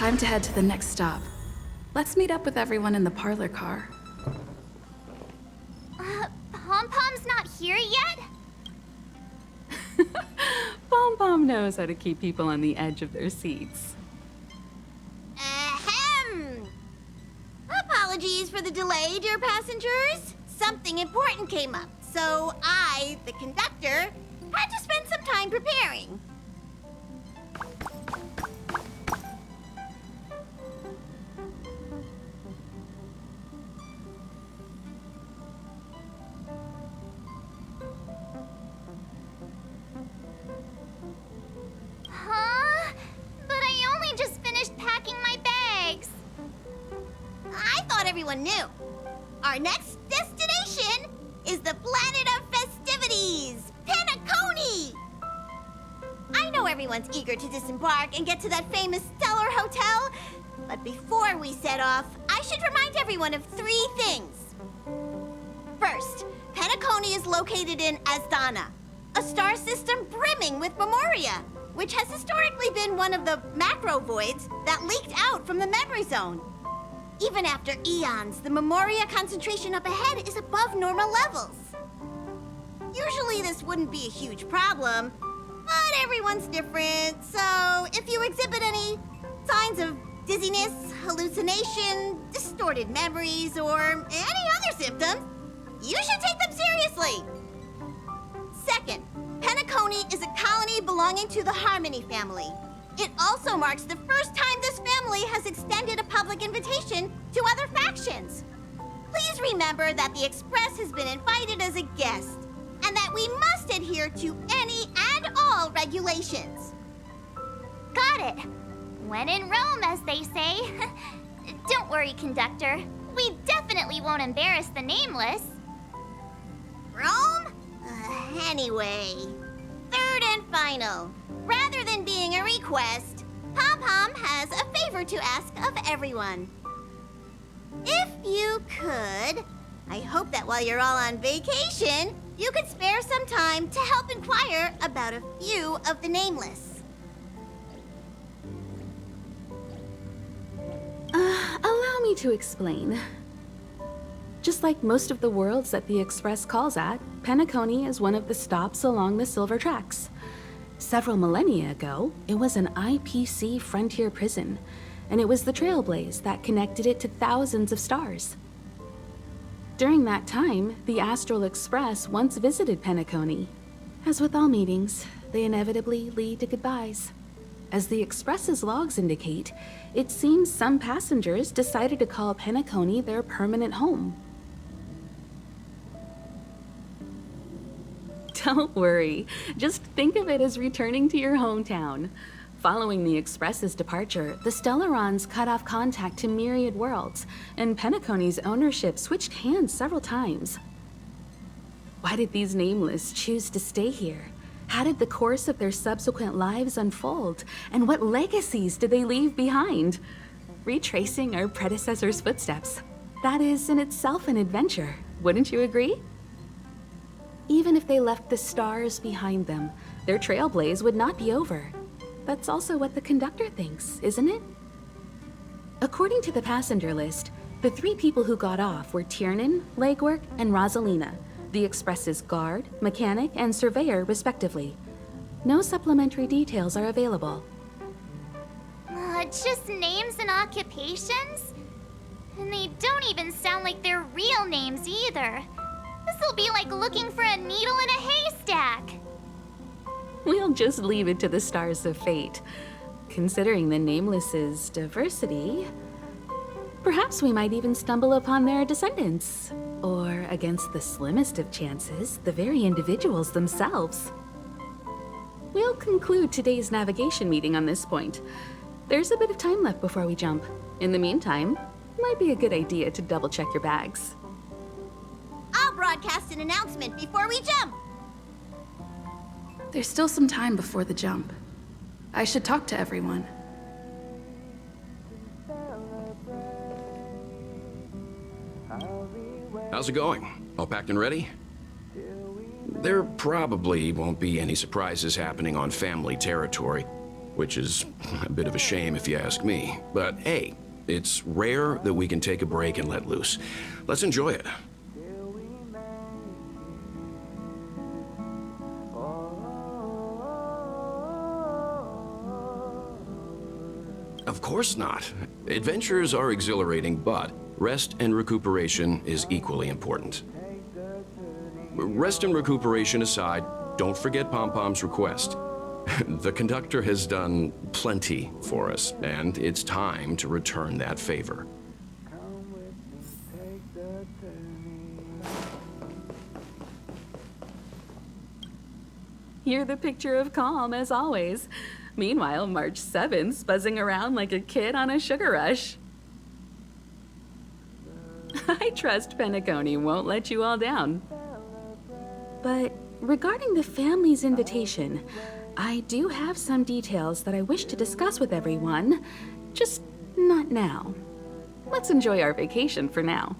Time to head to the next stop. Let's meet up with everyone in the parlor car. Pom-Pom's not here yet? Pom-Pom knows how to keep people on the edge of their seats. Ahem! Apologies for the delay, dear passengers. Something important came up, so I, the conductor, had to spend some time preparing. Huh? But I only just finished packing my bags. I thought everyone knew. Our next destination is the planet of festivities, Penacony! I know everyone's eager to disembark and get to that famous stellar hotel, but before we set off, I should remind everyone of 3 things. First, Penacony is located in Asdana, a star system brimming with memoria, which has historically been one of the macro voids that leaked out from the memory zone. Even after eons, the memoria concentration up ahead is above normal levels. Usually this wouldn't be a huge problem, but everyone's different, so if you exhibit any signs of dizziness, hallucination, distorted memories, or any other symptoms, you should take them seriously. Second, Penacony is a colony belonging to the Harmony family. It also marks the first time this family has extended a public invitation to other factions. Please remember that the Express has been invited as a guest, and that we must adhere to any and all regulations. Got it. When in Rome, as they say. Don't worry, conductor. We definitely won't embarrass the nameless. Rome? Anyway, third and final. Rather than being a request, Pom-Pom has a favor to ask of everyone. If you could, I hope that while you're all on vacation, you could spare some time to help inquire about a few of the nameless. Allow me to explain. Just like most of the worlds that the Express calls at, Penacony is one of the stops along the Silver Tracks. Several millennia ago, it was an IPC frontier prison, and it was the trailblaze that connected it to thousands of stars. During that time, the Astral Express once visited Penacony. As with all meetings, they inevitably lead to goodbyes. As the Express's logs indicate, it seems some passengers decided to call Penacony their permanent home. Don't worry, just think of it as returning to your hometown. Following the Express's departure, the Stellarons cut off contact to myriad worlds, and Penacony's ownership switched hands several times. Why did these nameless choose to stay here? How did the course of their subsequent lives unfold? And what legacies did they leave behind? Retracing our predecessors' footsteps. That is in itself an adventure, wouldn't you agree? Even if they left the stars behind them, their trailblaze would not be over. That's also what the conductor thinks, isn't it? According to the passenger list, the 3 people who got off were Tiernan, Legwork, and Rosalina, the Express's guard, mechanic, and surveyor, respectively. No supplementary details are available. Just names and occupations? And they don't even sound like their real names either. This'll be like looking for a needle in a haystack. We'll just leave it to the stars of fate. Considering the Nameless's diversity, perhaps we might even stumble upon their descendants. Or, against the slimmest of chances, the very individuals themselves. We'll conclude today's navigation meeting on this point. There's a bit of time left before we jump. In the meantime, might be a good idea to double-check your bags. I'll broadcast an announcement before we jump. There's still some time before the jump. I should talk to everyone. How's it going? All packed and ready? There probably won't be any surprises happening on family territory. which is a bit of a shame if you ask me. But hey, it's rare that we can take a break and let loose. Let's enjoy it. Of course not. Adventures are exhilarating, but rest and recuperation is equally important. Rest and recuperation aside, don't forget Pom-Pom's request. The conductor has done plenty for us, and it's time to return that favor. You're the picture of calm, as always. Meanwhile, March 7th's buzzing around like a kid on a sugar rush. I trust Penacony won't let you all down. But regarding the family's invitation, I do have some details that I wish to discuss with everyone, just not now. Let's enjoy our vacation for now.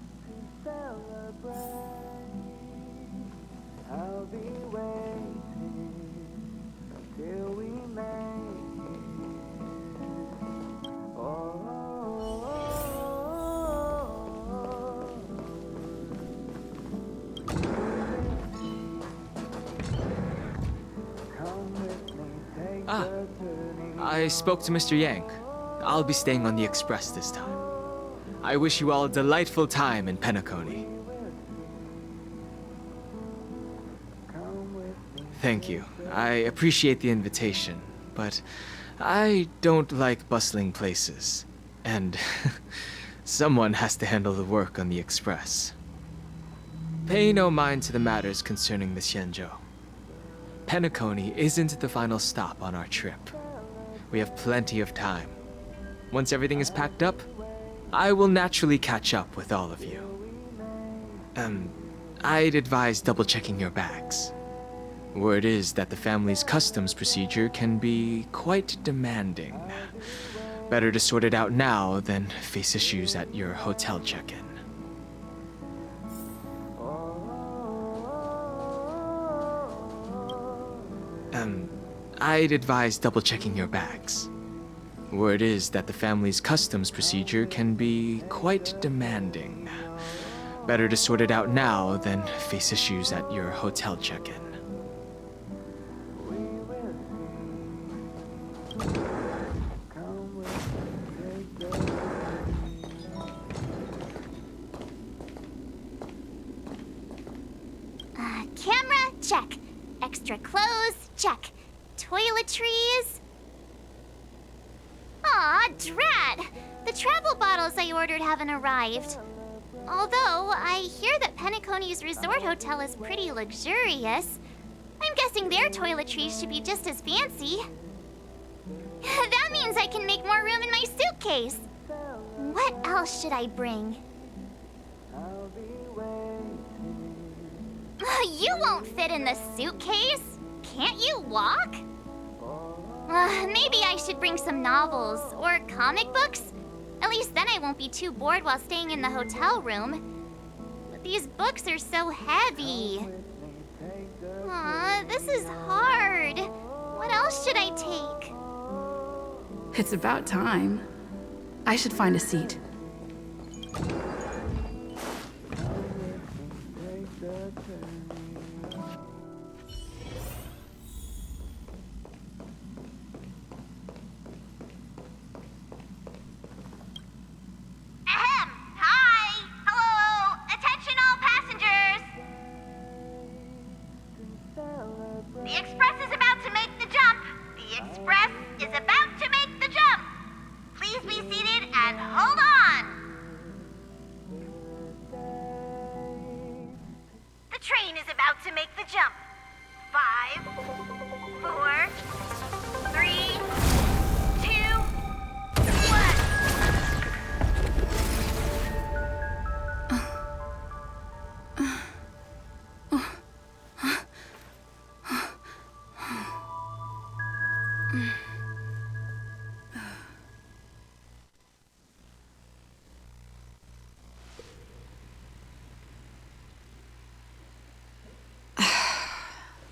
I spoke to Mr. Yang. I'll be staying on the express this time. I wish you all a delightful time in Penacony. Thank you. I appreciate the invitation, but I don't like bustling places. And someone has to handle the work on the express. Pay no mind to the matters concerning the Xianzhou. Penacony isn't the final stop on our trip. We have plenty of time. Once everything is packed up, I will naturally catch up with all of you. I'd advise double-checking your bags. Word is that the family's customs procedure can be quite demanding. Better to sort it out now than face issues at your hotel check-in. I'd advise double-checking your bags. Word is that the family's customs procedure can be quite demanding. Better to sort it out now than face issues at your hotel check-in. Camera, check. Extra clothes, check. Toiletries? Aw, drat! The travel bottles I ordered haven't arrived. Although, I hear that Penacony's resort hotel is pretty luxurious. I'm guessing their toiletries should be just as fancy. That means I can make more room in my suitcase. What else should I bring? You won't fit in the suitcase. Can't you walk? Maybe I should bring some novels or comic books. At least then I won't be too bored while staying in the hotel room. But these books are so heavy. Aw, this is hard. What else should I take? It's about time. I should find a seat.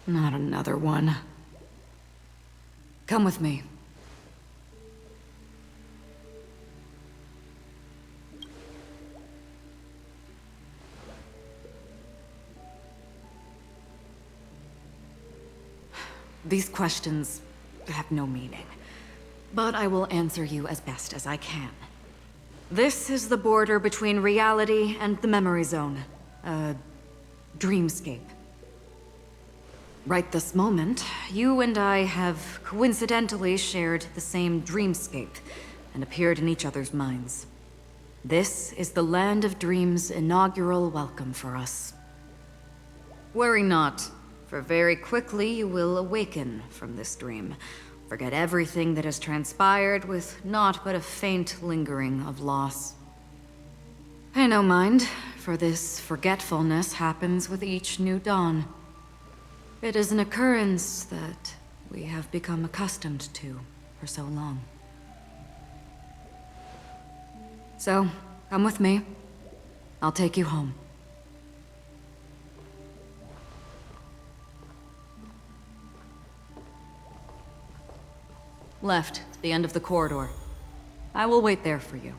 Not another one. Come with me. These questions have no meaning, but I will answer you as best as I can. This is the border between reality and the memory zone. Dreamscape. Right this moment, you and I have coincidentally shared the same dreamscape and appeared in each other's minds. This is the Land of Dreams' inaugural welcome for us. Worry not, for very quickly you will awaken from this dream. Forget everything that has transpired with naught but a faint lingering of loss. Pay no mind, for this forgetfulness happens with each new dawn. It is an occurrence that we have become accustomed to for so long. So, come with me. I'll take you home. Left, the end of the corridor. I will wait there for you.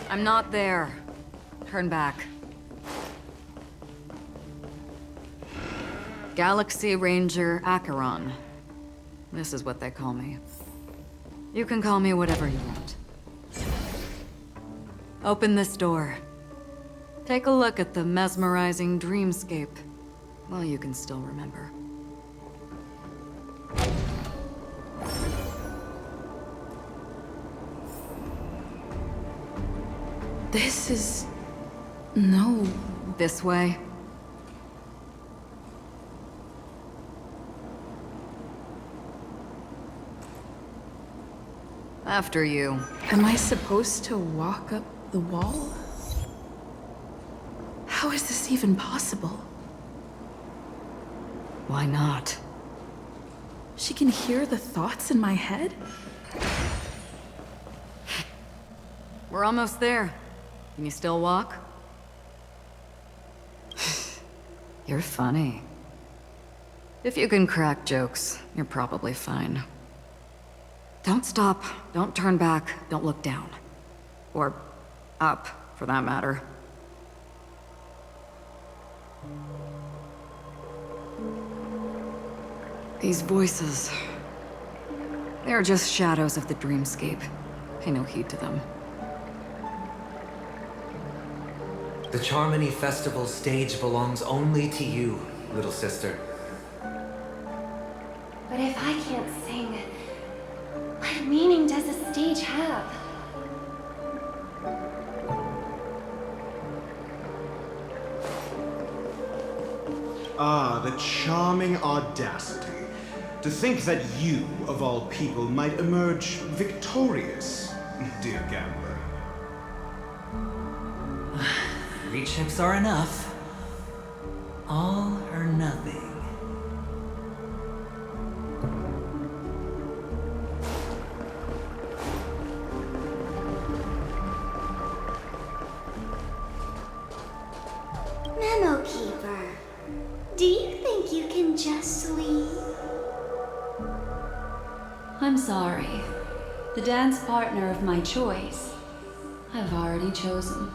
I'm not there. Turn back. Galaxy Ranger Acheron. This is what they call me. You can call me whatever you want. Open this door. Take a look at the mesmerizing dreamscape. Well, you can still remember. This is... no. This way. After you. Am I supposed to walk up the wall? How is this even possible? Why not? She can hear the thoughts in my head? We're almost there. Can you still walk? You're funny. If you can crack jokes, you're probably fine. Don't stop, don't turn back, don't look down. Or up, for that matter. These voices... they're just shadows of the dreamscape. Pay no heed to them. The Charmony Festival stage belongs only to you, little sister. But if I can't sing, what meaning does the stage have? Ah, the charming audacity. To think that you, of all people, might emerge victorious, dear gambler. 3 chips are enough. All or nothing. Memo Keeper, do you think you can just leave? I'm sorry. The dance partner of my choice, I've already chosen.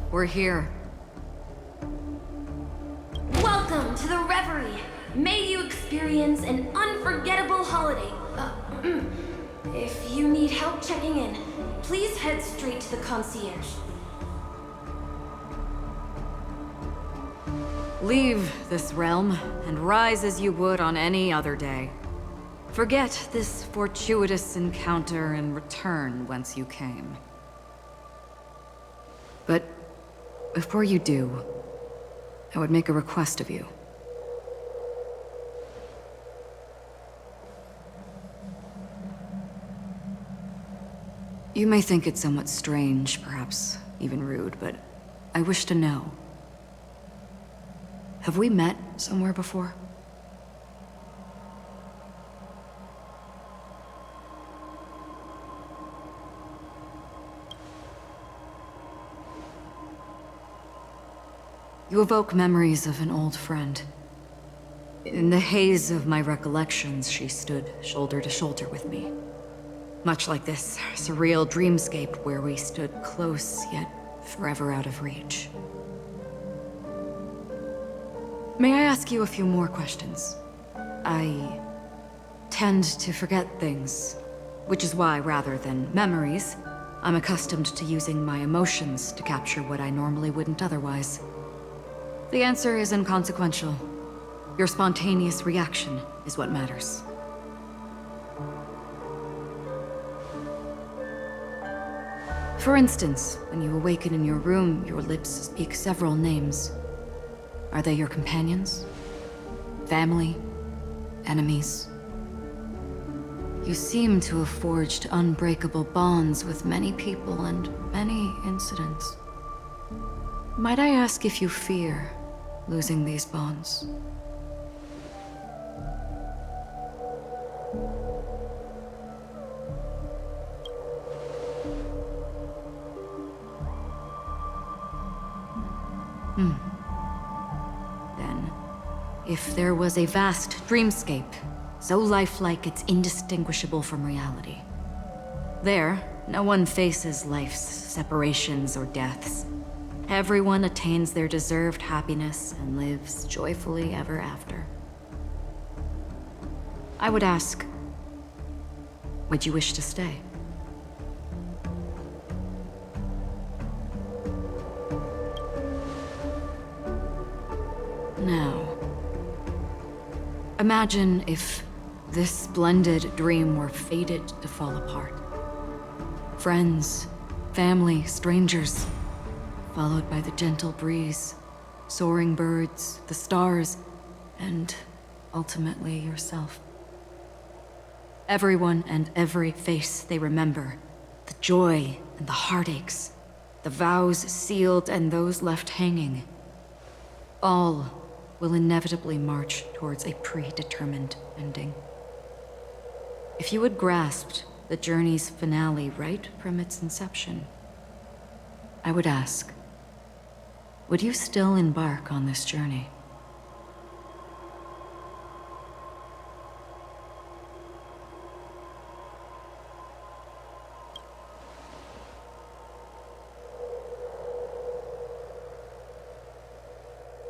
We're here. Welcome to the Reverie. May you experience an unforgettable holiday. If you need help checking in, please head straight to the concierge. Leave this realm and rise as you would on any other day. Forget this fortuitous encounter and return whence you came. But before you do, I would make a request of you. You may think it somewhat strange, perhaps even rude, but I wish to know. Have we met somewhere before? You evoke memories of an old friend. In the haze of my recollections, she stood shoulder to shoulder with me. Much like this surreal dreamscape where we stood close, yet forever out of reach. May I ask you a few more questions? I tend to forget things, which is why, rather than memories, I'm accustomed to using my emotions to capture what I normally wouldn't otherwise. The answer is inconsequential. Your spontaneous reaction is what matters. For instance, when you awaken in your room, your lips speak several names. Are they your companions? Family? Enemies? You seem to have forged unbreakable bonds with many people and many incidents. Might I ask if you fear losing these bonds? Then, if there was a vast dreamscape, so lifelike it's indistinguishable from reality. There, no one faces life's separations or deaths. Everyone attains their deserved happiness and lives joyfully ever after. I would ask, would you wish to stay? Now, imagine if this splendid dream were fated to fall apart. Friends, family, strangers, followed by the gentle breeze, soaring birds, the stars, and ultimately yourself. Everyone and every face they remember, the joy and the heartaches, the vows sealed and those left hanging, all will inevitably march towards a predetermined ending. If you had grasped the journey's finale right from its inception, I would ask, would you still embark on this journey?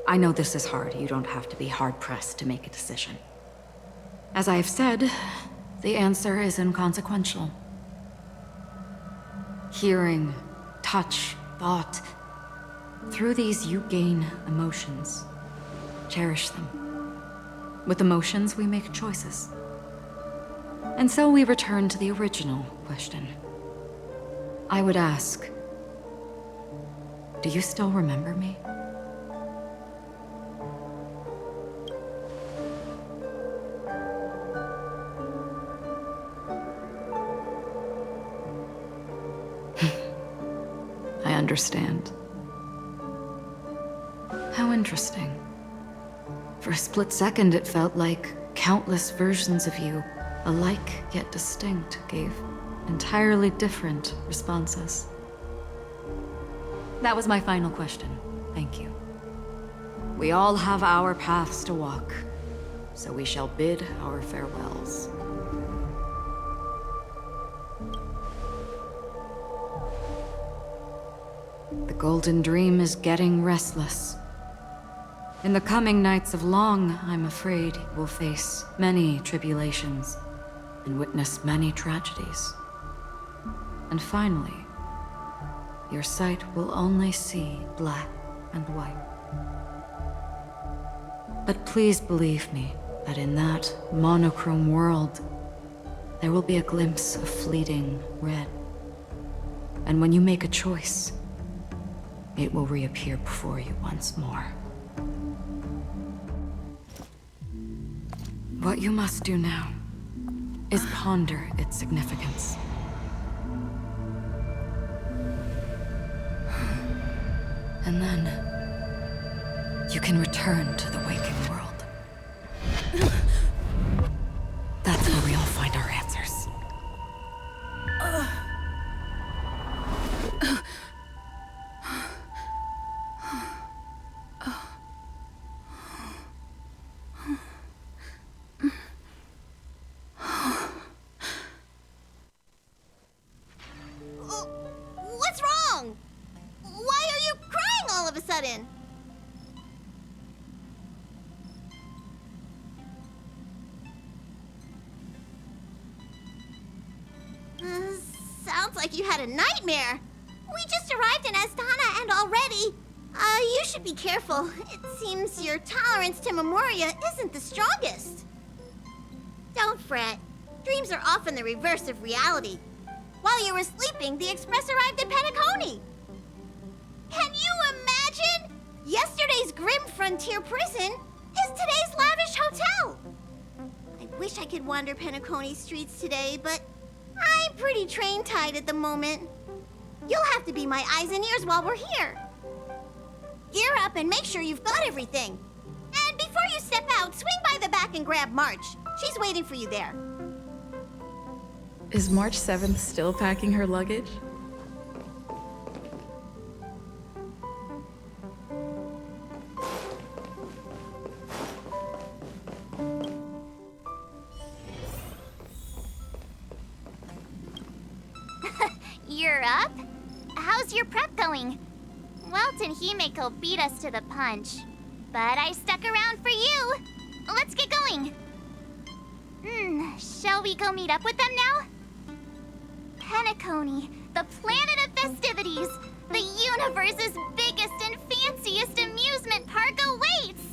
I know this is hard. You don't have to be hard-pressed to make a decision. As I have said, the answer is inconsequential. Hearing, touch, thought. Through these you gain emotions. Cherish them. With emotions, we make choices. And so we return to the original question. I would ask, do you still remember me? I understand. How interesting. For a split second, it felt like countless versions of you, alike yet distinct, gave entirely different responses. That was my final question. Thank you. We all have our paths to walk, so we shall bid our farewells. The Golden Dream is getting restless. In the coming nights of Long, I'm afraid you will face many tribulations and witness many tragedies. And finally, your sight will only see black and white. But please believe me that in that monochrome world, there will be a glimpse of fleeting red. And when you make a choice, it will reappear before you once more. What you must do now is ponder its significance. And then you can return to the waking world. That's where we all find our answers. Oh. like you had a nightmare. We just arrived in Astana and already... you should be careful. It seems your tolerance to Memoria isn't the strongest. Don't fret. Dreams are often the reverse of reality. While you were sleeping, the Express arrived at Penacony. Can you imagine? Yesterday's grim frontier prison is today's lavish hotel. I wish I could wander Penacony streets today, but I'm pretty train-tied at the moment. You'll have to be my eyes and ears while we're here. Gear up and make sure you've got everything. And before you step out, swing by the back and grab March. She's waiting for you there. Is March 7th still packing her luggage? You're up? How's your prep going? Welt and Himeko beat us to the punch, but I stuck around for you. Let's get going. Shall we go meet up with them now? Penacony, the planet of festivities, the universe's biggest and fanciest amusement park awaits!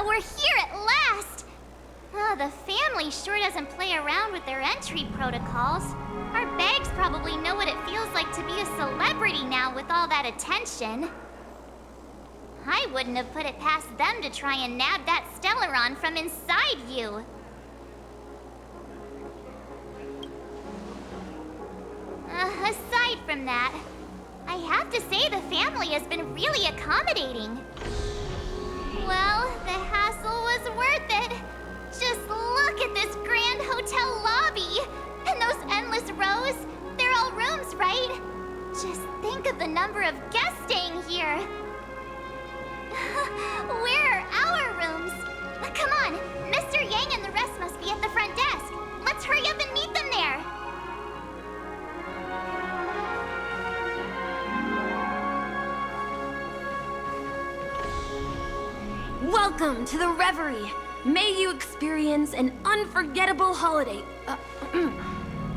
We're here at last! The family sure doesn't play around with their entry protocols. Our bags probably know what it feels like to be a celebrity now with all that attention. I wouldn't have put it past them to try and nab that Stellaron from inside you. Aside from that, I have to say the family has been really accommodating. Well, the hassle was worth it. Just look at this grand hotel lobby. And those endless rows. They're all rooms, right? Just think of the number of guests staying here. Where are our rooms? Come on, Mr. Yang and the rest must be at the front desk. Let's hurry up and meet them there. Welcome to the Reverie. May you experience an unforgettable holiday.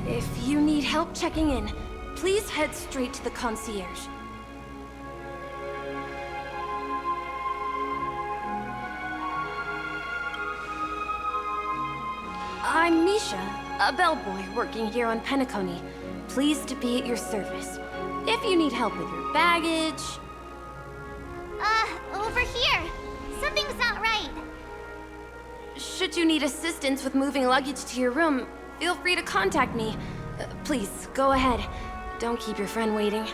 If you need help checking in, please head straight to the concierge. I'm Misha, a bellboy working here on Penacony. Pleased to be at your service. If you need help with your baggage... Over here. Something's not right. Should you need assistance with moving luggage to your room, feel free to contact me. Please, go ahead. Don't keep your friend waiting.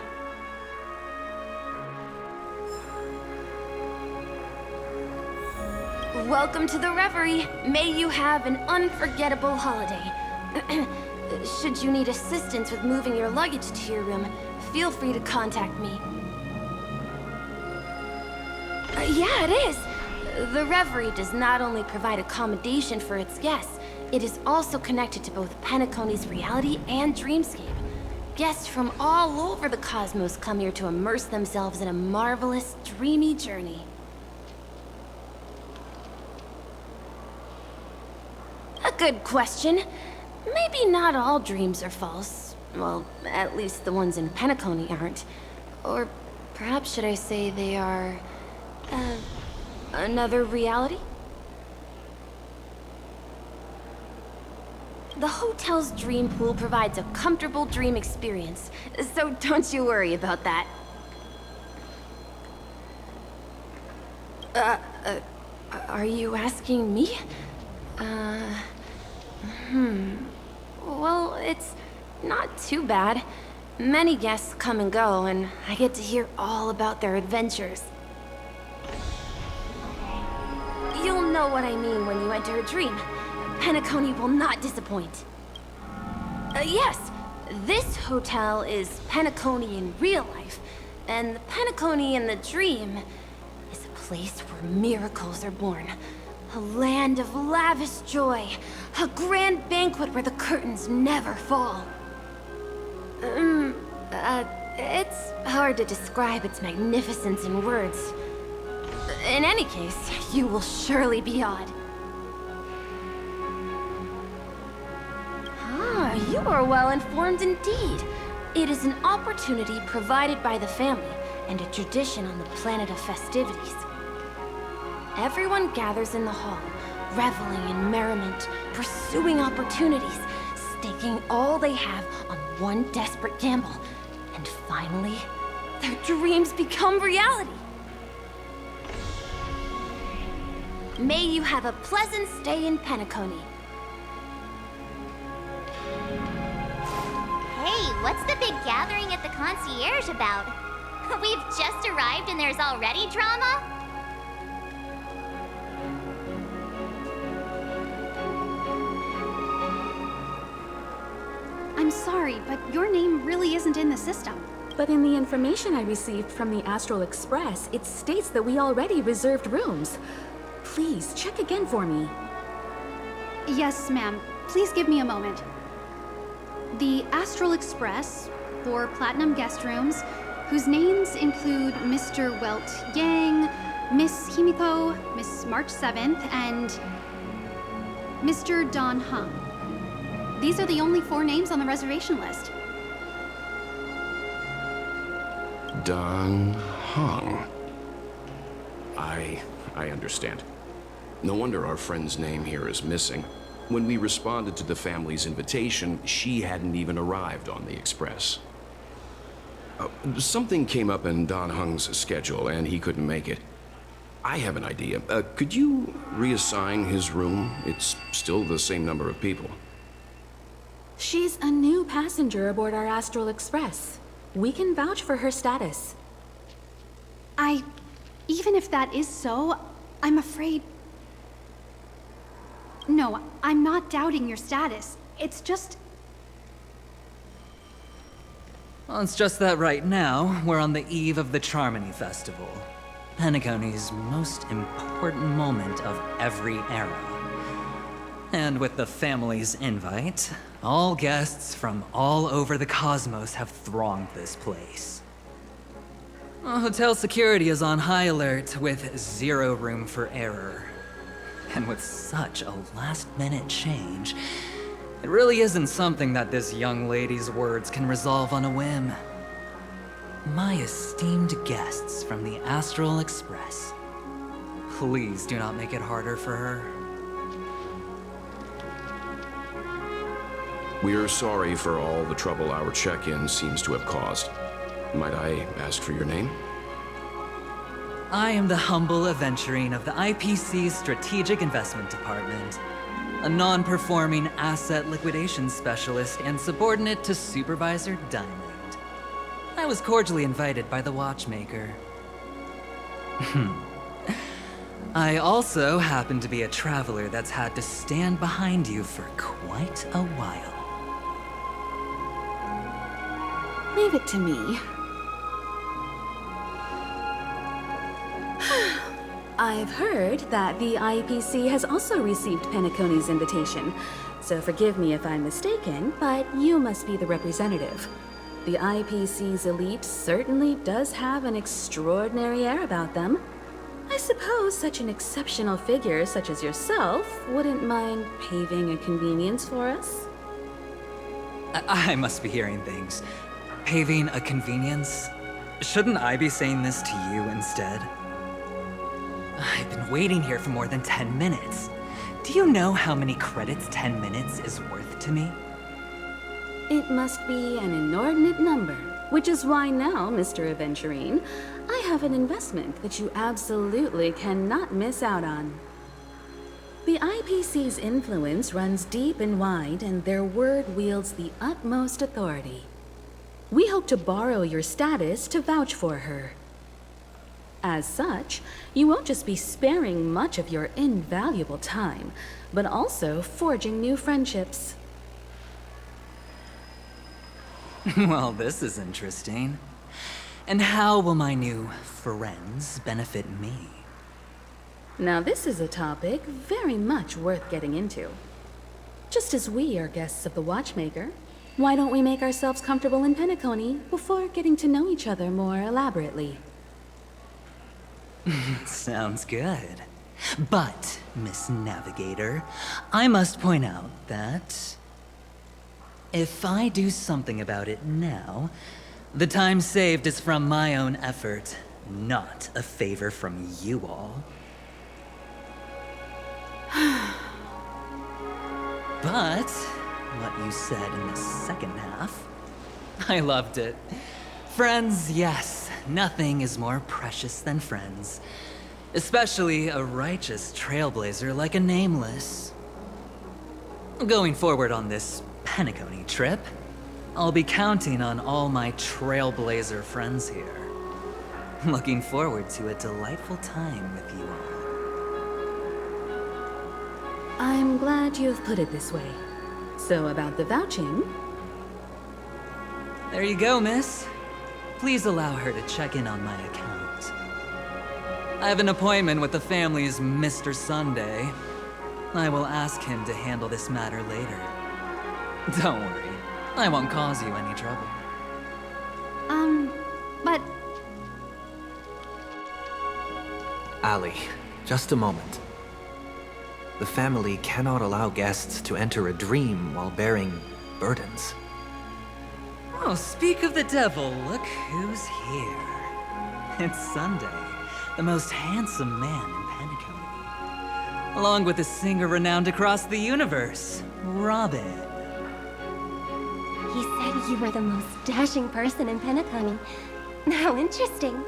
Welcome to the Reverie. May you have an unforgettable holiday. Should you need assistance with moving your luggage to your room, feel free to contact me. Yeah, it is. The Reverie does not only provide accommodation for its guests, it is also connected to both Penacony's reality and Dreamscape. Guests from all over the cosmos come here to immerse themselves in a marvelous, dreamy journey. A good question. Maybe not all dreams are false. Well, at least the ones in Penacony aren't. Or perhaps should I say they are... another reality? The hotel's dream pool provides a comfortable dream experience, so don't you worry about that. Are you asking me? Well, it's not too bad. Many guests come and go, and I get to hear all about their adventures. You'll know what I mean when you enter a dream. Penacony will not disappoint. Yes, this hotel is Penacony in real life, and the Penacony in the dream is a place where miracles are born. A land of lavish joy, a grand banquet where the curtains never fall. It's hard to describe its magnificence in words. In any case, you will surely be awed. Ah, you are well informed indeed. It is an opportunity provided by the family and a tradition on the planet of festivities. Everyone gathers in the hall, reveling in merriment, pursuing opportunities, staking all they have on one desperate gamble. And finally, their dreams become reality. May you have a pleasant stay in Penacony. Hey, what's the big gathering at the concierge about? We've just arrived and there's already drama? I'm sorry, but your name really isn't in the system. But in the information I received from the Astral Express, it states that we already reserved rooms. Please, check again for me. Yes, ma'am. Please give me a moment. The Astral Express, for Platinum guest rooms, whose names include Mr. Welt Yang, Miss Himeko, Miss March 7th, and Mr. Don Heng. These are the only 4 names on the reservation list. Don Heng. I understand. No wonder our friend's name here is missing. When we responded to the family's invitation, she hadn't even arrived on the express. Something came up in Don Heng's schedule, and he couldn't make it. I have an idea. Could you reassign his room? It's still the same number of people. She's a new passenger aboard our Astral Express. We can vouch for her status. Even if that is so, I'm afraid... No, I'm not doubting your status. It's just... Well, it's just that right now, we're on the eve of the Charmony Festival. Penacony's most important moment of every era. And with the family's invite, all guests from all over the cosmos have thronged this place. Hotel security is on high alert with 0 room for error. And with such a last-minute change, it really isn't something that this young lady's words can resolve on a whim. My esteemed guests from the Astral Express, please do not make it harder for her. We are sorry for all the trouble our check-in seems to have caused. Might I ask for your name? I am the humble Aventurine of the IPC's Strategic Investment Department, a non-performing asset liquidation specialist and subordinate to Supervisor Diamond. I was cordially invited by the watchmaker. I also happen to be a traveler that's had to stand behind you for quite a while. Leave it to me. I've heard that the IPC has also received Penacony's invitation, so forgive me if I'm mistaken, but you must be the representative. The IPC's elite certainly does have an extraordinary air about them. I suppose such an exceptional figure such as yourself wouldn't mind paving a convenience for us? I must be hearing things. Paving a convenience? Shouldn't I be saying this to you instead? I've been waiting here for more than 10 minutes. Do you know how many credits 10 minutes is worth to me? It must be an inordinate number, which is why now, Mr. Aventurine, I have an investment that you absolutely cannot miss out on. The IPC's influence runs deep and wide, and their word wields the utmost authority. We hope to borrow your status to vouch for her. As such, you won't just be sparing much of your invaluable time, but also forging new friendships. Well, this is interesting. And how will my new friends benefit me? Now this is a topic very much worth getting into. Just as we are guests of the Watchmaker, Why don't we make ourselves comfortable in Penacony before getting to know each other more elaborately? Sounds good. But, Miss Navigator, I must point out that if I do something about it now, the time saved is from my own effort, not a favor from you all. But what you said in the second half, I loved it. Friends, yes, nothing is more precious than friends. Especially a righteous trailblazer like a Nameless. Going forward on this Penacony trip, I'll be counting on all my trailblazer friends here. Looking forward to a delightful time with you all. I'm glad you've put it this way. So about the vouching... There you go, miss. Please allow her to check in on my account. I have an appointment with the family's Mr. Sunday. I will ask him to handle this matter later. Don't worry, I won't cause you any trouble. But... Ali, just a moment. The family cannot allow guests to enter a dream while bearing burdens. Oh, speak of the devil, look who's here. It's Sunday, the most handsome man in Penacony. Along with a singer renowned across the universe, Robin. He said you were the most dashing person in Penacony. How interesting.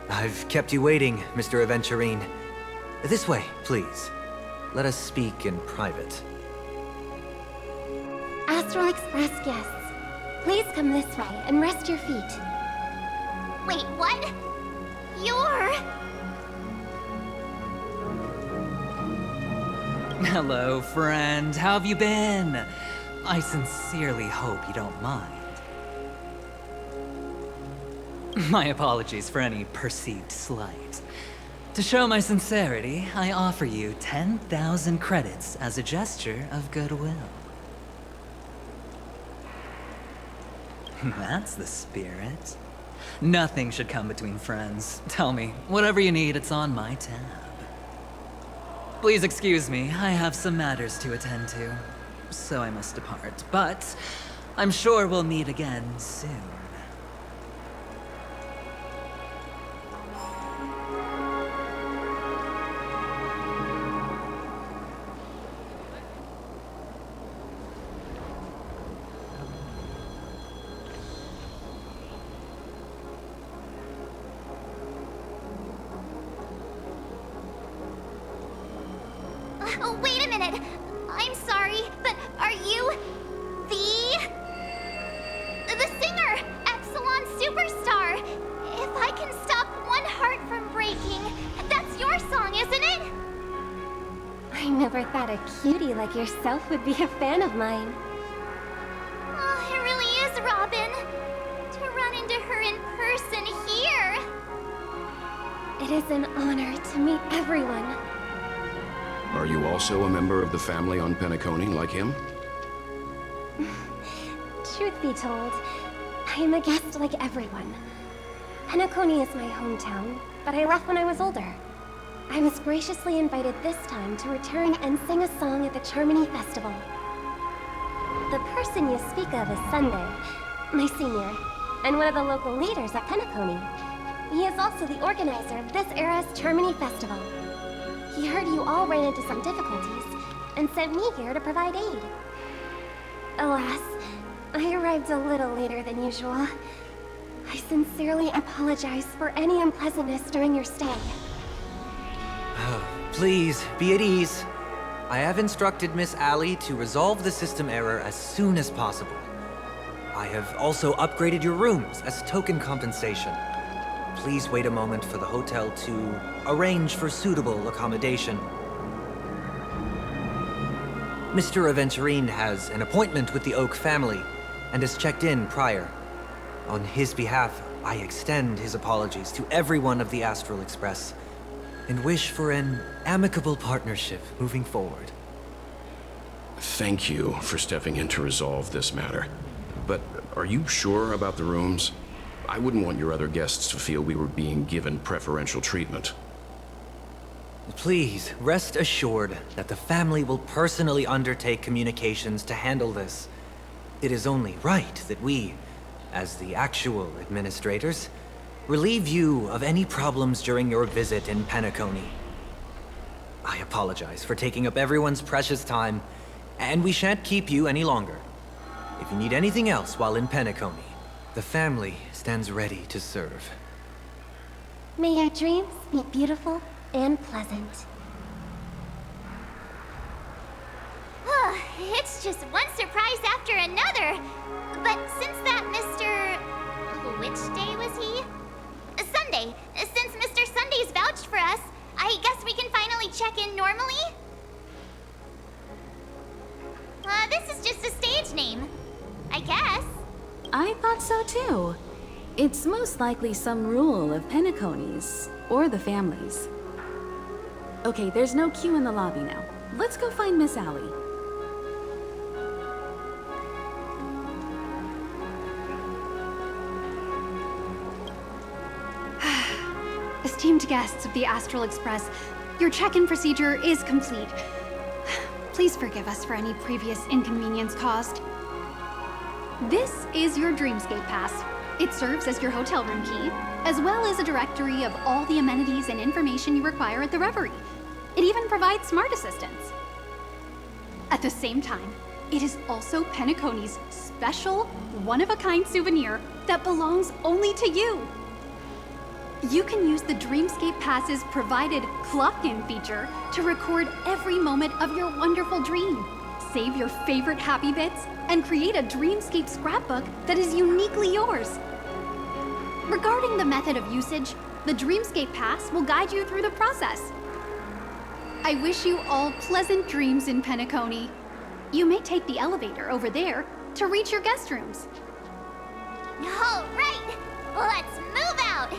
I've kept you waiting, Mr. Aventurine. This way, please. Let us speak in private. Astral Express guests, please come this way and rest your feet. Wait, what? You're... Hello, friend. How have you been? I sincerely hope you don't mind. My apologies for any perceived slight. To show my sincerity, I offer you 10,000 credits as a gesture of goodwill. That's the spirit. Nothing should come between friends. Tell me, whatever you need, it's on my tab. Please excuse me, I have some matters to attend to, so I must depart, but I'm sure we'll meet again soon. Oh, wait a minute. I'm sorry, but are you the singer, Epsilon Superstar? If I can stop one heart from breaking, that's your song, isn't it? I never thought a cutie like yourself would be a fan of mine. Oh, it really is, Robin. To run into her in person here. It is an honor to meet everyone. Are you also a member of the family on Penacony like him? Truth be told, I am a guest like everyone. Penacony is my hometown, but I left when I was older. I was graciously invited this time to return and sing a song at the Charmony Festival. The person you speak of is Sunday, my senior, and one of the local leaders at Penacony. He is also the organizer of this era's Charmony Festival. He heard you all ran into some difficulties, and sent me here to provide aid. Alas, I arrived a little later than usual. I sincerely apologize for any unpleasantness during your stay. Please, be at ease. I have instructed Miss Ali to resolve the system error as soon as possible. I have also upgraded your rooms as token compensation. Please wait a moment for the hotel to arrange for suitable accommodation. Mr. Aventurine has an appointment with the Oak family and has checked in prior. On his behalf, I extend his apologies to everyone of the Astral Express. and wish for an amicable partnership moving forward. Thank you for stepping in to resolve this matter. But are you sure about the rooms? I wouldn't want your other guests to feel we were being given preferential treatment. Please, rest assured that the family will personally undertake communications to handle this. It is only right that we, as the actual administrators, relieve you of any problems during your visit in Penacony. I apologize for taking up everyone's precious time, and we shan't keep you any longer. If you need anything else while in Penacony, the family stands ready to serve. May your dreams be beautiful and pleasant. It's just one surprise after another. But since that Mr... Which day was he? Sunday. Since Mr. Sunday's vouched for us, I guess we can finally check in normally? This is just a stage name. I guess. I thought so too. It's most likely some rule of Penacony's, or the family's. Okay, there's no queue in the lobby now. Let's go find Miss Allie. Esteemed guests of the Astral Express, your check-in procedure is complete. Please forgive us for any previous inconvenience caused. This is your Dreamscape pass. It serves as your hotel room key, as well as a directory of all the amenities and information you require at the Reverie. It even provides smart assistants. At the same time, it is also Penacony's special, one-of-a-kind souvenir that belongs only to you. You can use the Dreamscape Pass's provided clock-in feature to record every moment of your wonderful dream, save your favorite happy bits, and create a Dreamscape scrapbook that is uniquely yours. Regarding the method of usage, the Dreamscape Pass will guide you through the process. I wish you all pleasant dreams in Penacony. You may take the elevator over there to reach your guest rooms. All right, let's move out.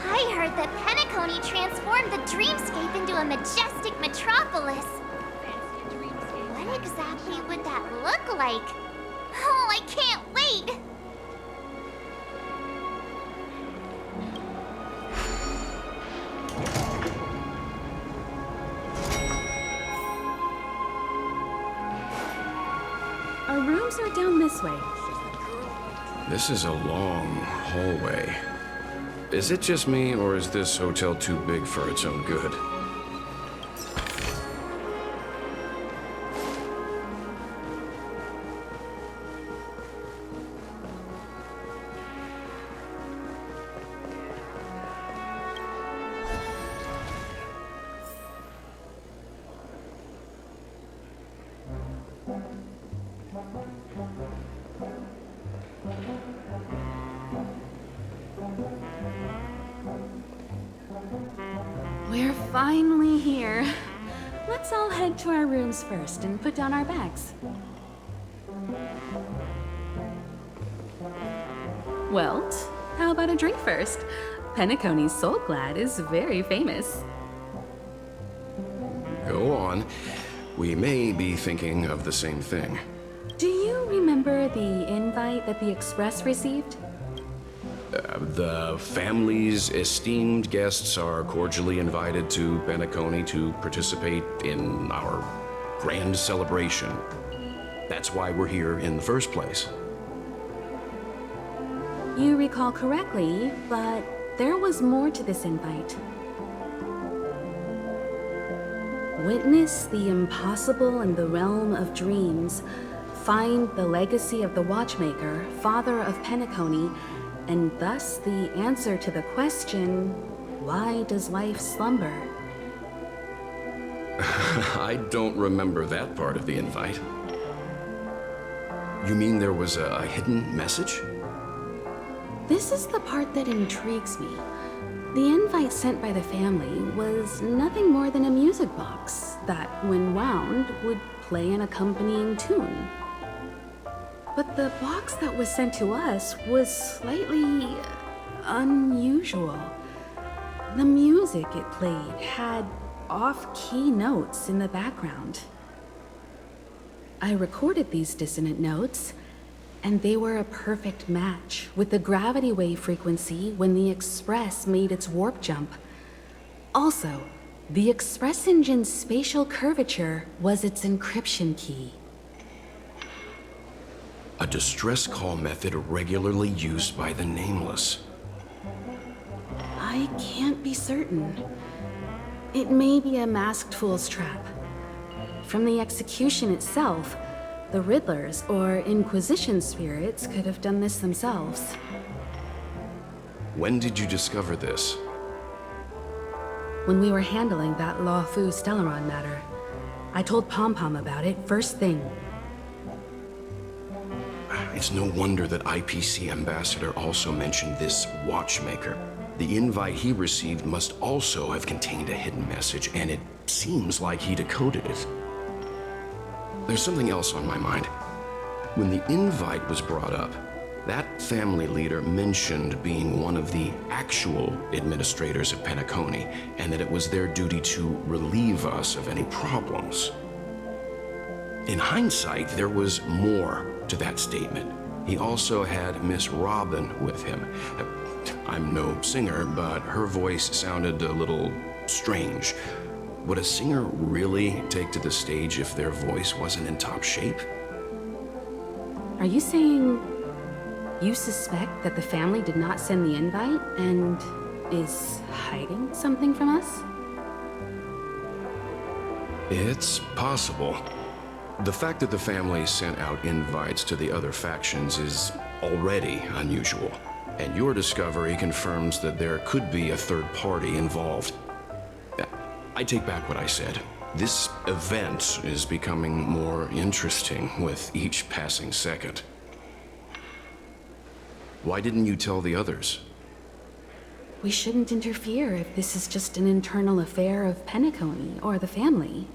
I heard that Penacony transformed the Dreamscape into a majestic metropolis. What exactly would that look like? Oh, I can't wait! Our rooms are down this way. This is a long hallway. Is it just me, or is this hotel too big for its own good? We're finally here. Let's all head to our rooms first and put down our bags. Welt, how about a drink first? Penacony's Soul Glad is very famous. Go on. We may be thinking of the same thing. Do you remember the invite that the Express received? The family's esteemed guests are cordially invited to Penacony to participate in our grand celebration. That's why we're here in the first place. You recall correctly, but there was more to this invite. Witness the impossible in the realm of dreams. Find the legacy of the Watchmaker, father of Penacony, and thus the answer to the question, why does life slumber? I don't remember that part of the invite. You mean there was a hidden message? This is the part that intrigues me. The invite sent by the family was nothing more than a music box that, when wound, would play an accompanying tune. But the box that was sent to us was slightly unusual. The music it played had off-key notes in the background. I recorded these dissonant notes, and they were a perfect match with the gravity wave frequency when the Express made its warp jump. Also, the Express engine's spatial curvature was its encryption key. A distress call method regularly used by the Nameless. I can't be certain. It may be a masked fool's trap. From the execution itself, the Riddlers or Inquisition spirits could have done this themselves. When did you discover this? When we were handling that Lawfu Stellaron matter, I told Pom Pom about it first thing. It's no wonder that IPC Ambassador also mentioned this Watchmaker. The invite he received must also have contained a hidden message, and it seems like he decoded it. There's something else on my mind. When the invite was brought up, that family leader mentioned being one of the actual administrators of Penacony, and that it was their duty to relieve us of any problems. In hindsight, there was more to that statement. He also had Miss Robin with him. I'm no singer, but her voice sounded a little strange. Would a singer really take to the stage if their voice wasn't in top shape? Are you saying you suspect that the family did not send the invite and is hiding something from us? It's possible. The fact that the family sent out invites to the other factions is already unusual, and your discovery confirms that there could be a third party involved. I take back what I said. This event is becoming more interesting with each passing second. Why didn't you tell the others? We shouldn't interfere if this is just an internal affair of Penacony or the family.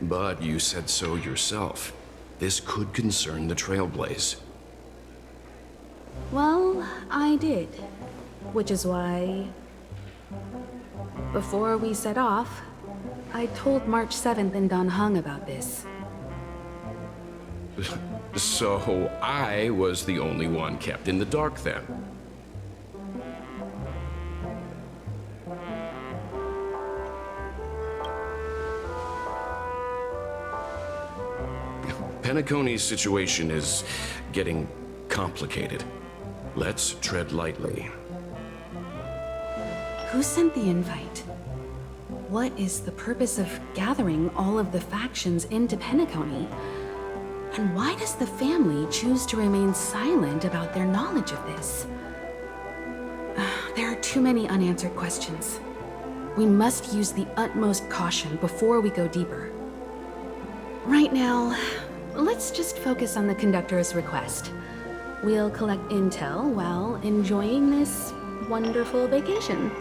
But you said so yourself. This could concern the Trailblaze. Well, I did. Which is why, before we set off, I told March 7th and Don Heng about this. So I was the only one kept in the dark then. Penacony's situation is getting complicated. Let's tread lightly. Who sent the invite? What is the purpose of gathering all of the factions into Penacony? And why does the family choose to remain silent about their knowledge of this? There are too many unanswered questions. We must use the utmost caution before we go deeper. Right now, let's just focus on the conductor's request. We'll collect intel while enjoying this wonderful vacation.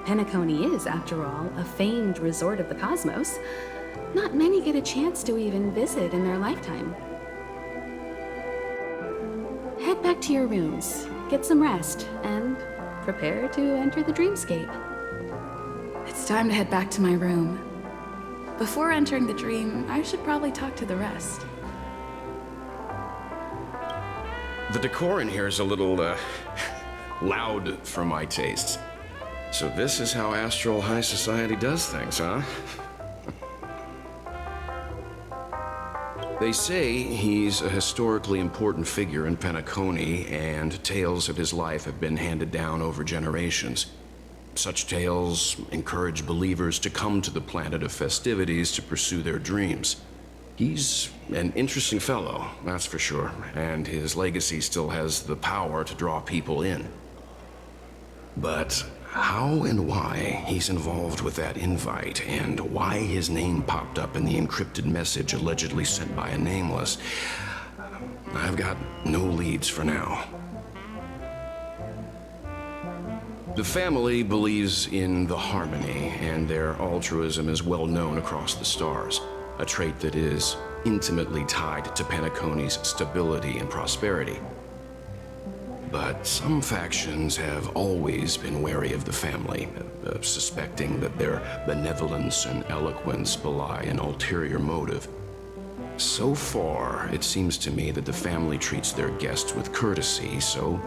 Penacony is, after all, a famed resort of the cosmos. Not many get a chance to even visit in their lifetime. Head back to your rooms, get some rest, and prepare to enter the dreamscape. It's time to head back to my room. Before entering the dream, I should probably talk to the rest. The decor in here is a little, loud for my tastes. So this is how Astral High Society does things, huh? They say he's a historically important figure in Penacony, and tales of his life have been handed down over generations. Such tales encourage believers to come to the planet of festivities to pursue their dreams. He's an interesting fellow, that's for sure, and his legacy still has the power to draw people in. But how and why he's involved with that invite, and why his name popped up in the encrypted message allegedly sent by a nameless, I've got no leads for now. The family believes in the harmony, and their altruism is well known across the stars, a trait that is intimately tied to Penacony's stability and prosperity. But some factions have always been wary of the family, suspecting that their benevolence and eloquence belie an ulterior motive. So far, it seems to me that the family treats their guests with courtesy, so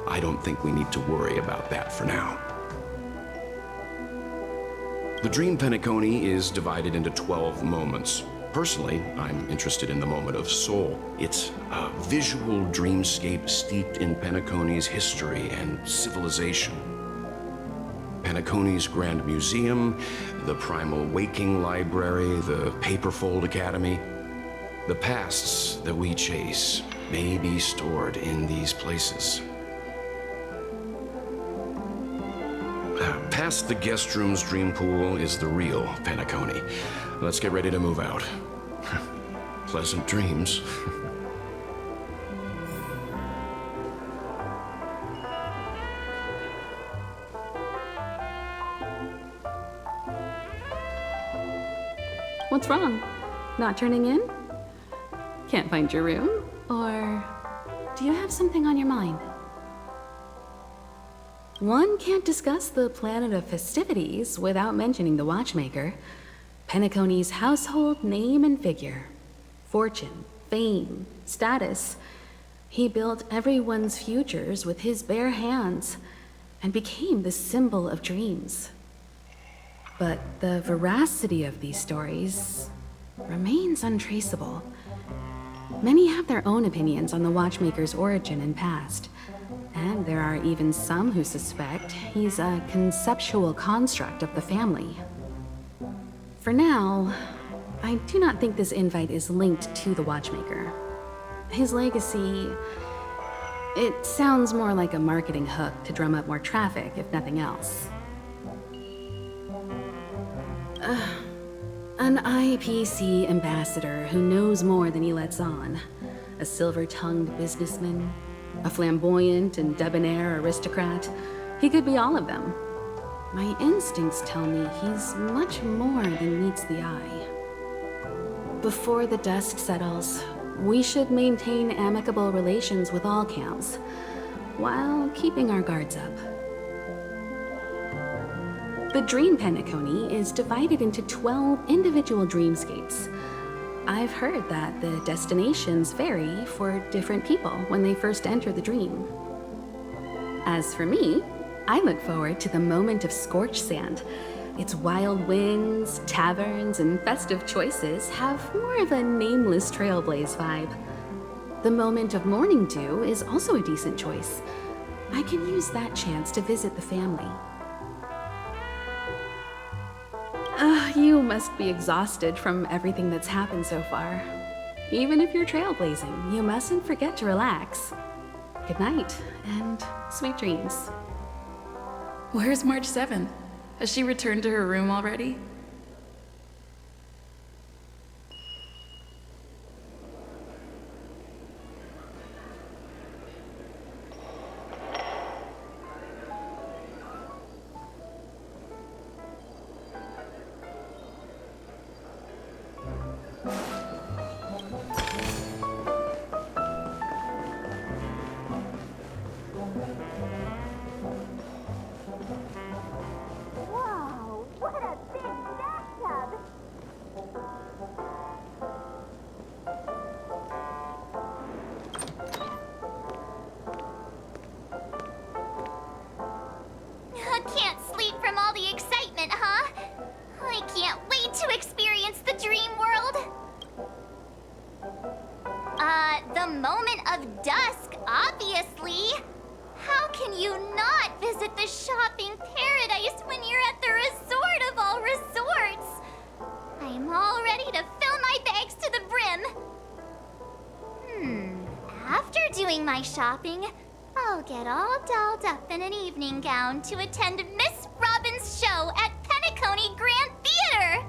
I don't think we need to worry about that for now. The Dream Penacony is divided into 12 moments. Personally, I'm interested in the moment of Soul. It's a visual dreamscape steeped in Penacony's history and civilization. Penacony's Grand Museum, the Primal Waking Library, the Paperfold Academy. The pasts that we chase may be stored in these places. Past the guest room's dream pool is the real Penacony. Let's get ready to move out. Pleasant dreams. What's wrong? Not turning in? Can't find your room? Or do you have something on your mind? One can't discuss the planet of festivities without mentioning the watchmaker. Penacony's household name and figure. Fortune, fame, status. He built everyone's futures with his bare hands and became the symbol of dreams. But the veracity of these stories remains untraceable. Many have their own opinions on the watchmaker's origin and past, and there are even some who suspect he's a conceptual construct of the family. For now, I do not think this invite is linked to the watchmaker. His legacy, it sounds more like a marketing hook to drum up more traffic, if nothing else. An IPC ambassador who knows more than he lets on. A silver-tongued businessman. A flamboyant and debonair aristocrat. He could be all of them. My instincts tell me he's much more than meets the eye. Before the dust settles, we should maintain amicable relations with all camps, while keeping our guards up. The Dream Penacony is divided into 12 individual dreamscapes. I've heard that the destinations vary for different people when they first enter the dream. As for me, I look forward to the moment of scorched sand. Its wild winds, taverns, and festive choices have more of a nameless trailblaze vibe. The moment of morning dew is also a decent choice. I can use that chance to visit the family. You must be exhausted from everything that's happened so far. Even if you're trailblazing, you mustn't forget to relax. Good night, and sweet dreams. Where's March 7th? Has she returned to her room already? the shopping paradise when you're at the resort of all resorts. I'm all ready to fill my bags to the brim. After doing my shopping, I'll get all dolled up in an evening gown to attend Miss Robin's show at Penacony Grand Theater.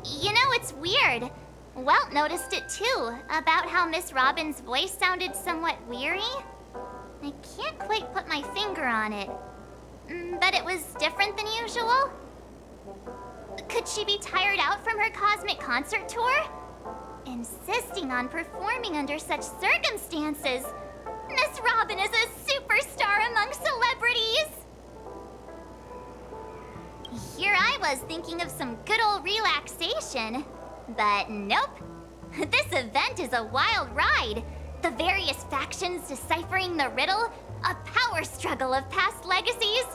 You know, it's weird. Welt noticed it too, about how Miss Robin's voice sounded somewhat weary. I can't quite put my finger on it, but it was different than usual. Could she be tired out from her cosmic concert tour? Insisting on performing under such circumstances. Miss Robin is a superstar among celebrities. Here I was thinking of some good old relaxation. But nope. This event is a wild ride. The various factions deciphering the riddle, a power struggle of past legacies.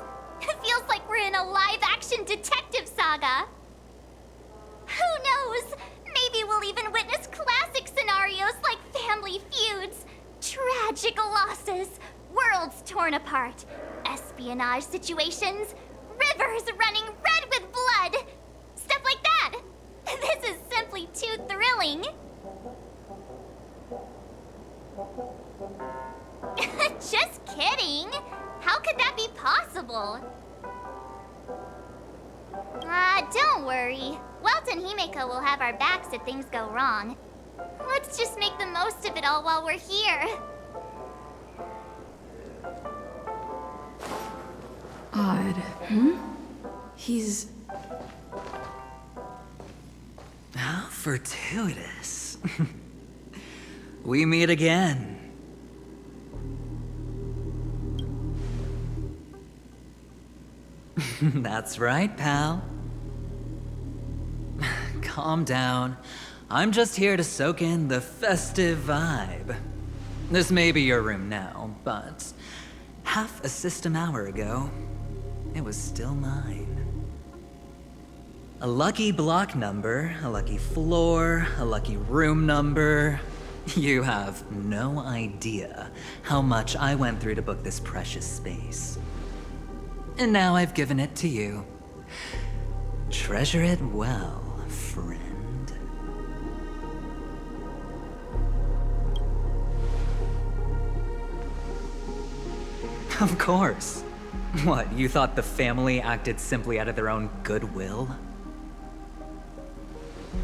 It feels like we're in a live-action detective saga. Who knows? Maybe we'll even witness classic scenarios like family feuds, tragic losses, worlds torn apart, espionage situations, rivers running red with blood, stuff like that. This is simply too thrilling. Just kidding. How could that be possible? Don't worry. Welt and Himeko will have our backs if things go wrong. Let's just make the most of it all while we're here. Odd. He's... How fortuitous. We meet again. That's right, pal. Calm down. I'm just here to soak in the festive vibe. This may be your room now, but half a system hour ago, it was still mine. A lucky block number, a lucky floor, a lucky room number. You have no idea how much I went through to book this precious space. And now I've given it to you. Treasure it well, friend. Of course. What, you thought the family acted simply out of their own goodwill?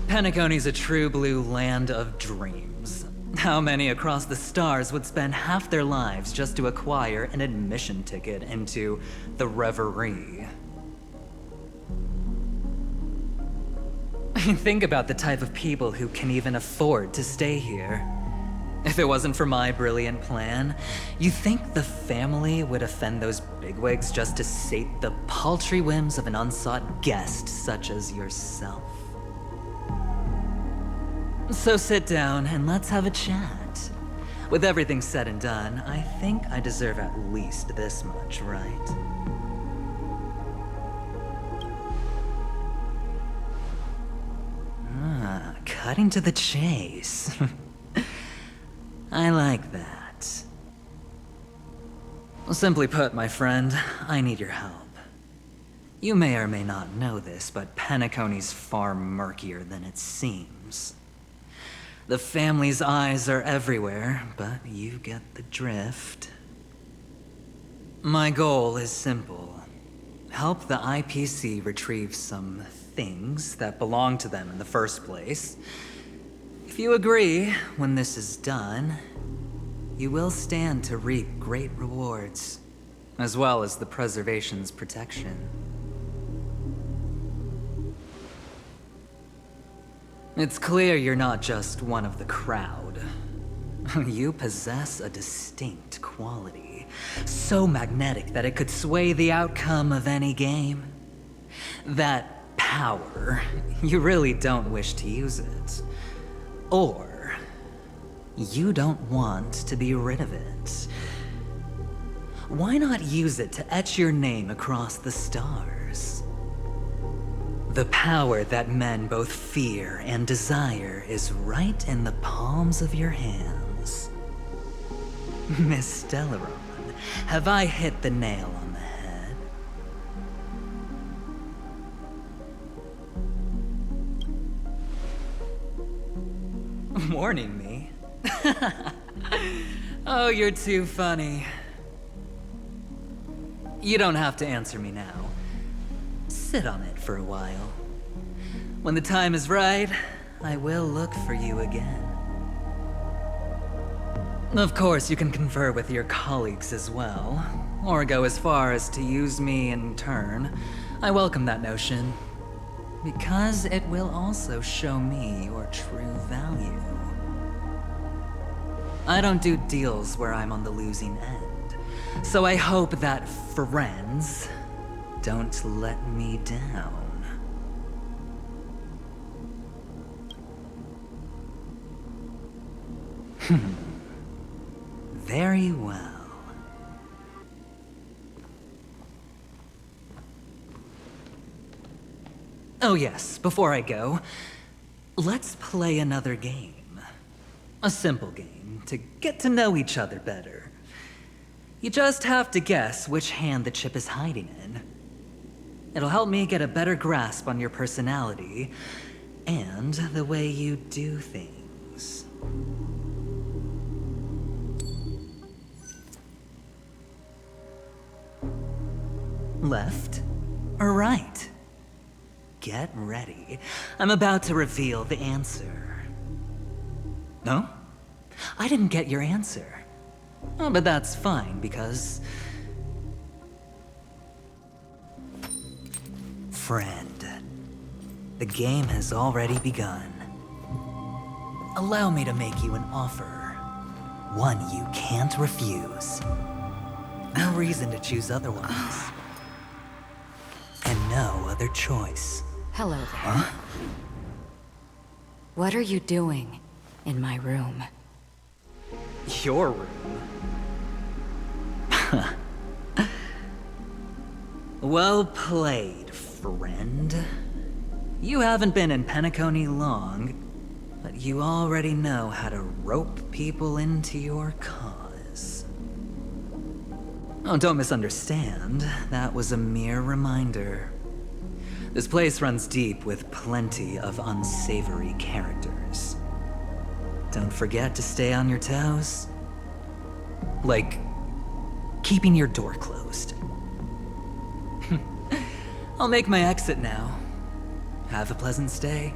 Penacony's a true blue land of dreams. How many across the stars would spend half their lives just to acquire an admission ticket into the Reverie? Think about the type of people who can even afford to stay here. If it wasn't for my brilliant plan, you think the family would offend those bigwigs just to sate the paltry whims of an unsought guest such as yourself? So sit down and let's have a chat. With everything said and done, I think I deserve at least this much, right? Cutting to the chase. I like that. Simply put, my friend, I need your help. You may or may not know this, but Penacony's far murkier than it seems. The family's eyes are everywhere, but you get the drift. My goal is simple. Help the IPC retrieve some things that belong to them in the first place. If you agree, when this is done, you will stand to reap great rewards, as well as the preservation's protection. It's clear you're not just one of the crowd. You possess a distinct quality, so magnetic that it could sway the outcome of any game. That power, you really don't wish to use it. Or, you don't want to be rid of it. Why not use it to etch your name across the stars? The power that men both fear and desire is right in the palms of your hands. Miss Stellaron, have I hit the nail on the head? Warning me? Oh, you're too funny. You don't have to answer me now. Sit on it for a while. When the time is right, I will look for you again. Of course, you can confer with your colleagues as well, or go as far as to use me in turn. I welcome that notion, because it will also show me your true value. I don't do deals where I'm on the losing end, so I hope that friends don't let me down. Very well. Oh yes, before I go, let's play another game. A simple game to get to know each other better. You just have to guess which hand the chip is hiding in. It'll help me get a better grasp on your personality and the way you do things. Left or right? Get ready. I'm about to reveal the answer. No? I didn't get your answer. Oh, but that's fine, because... Friend, the game has already begun. Allow me to make you an offer. One you can't refuse. No reason to choose otherwise. And no other choice. Hello there. Huh? What are you doing in my room? Your room? Well played, friend. You haven't been in Penacony long, but you already know how to rope people into your cause. Oh, don't misunderstand. That was a mere reminder. This place runs deep with plenty of unsavory characters. Don't forget to stay on your toes. Like, keeping your door closed. I'll make my exit now. Have a pleasant stay.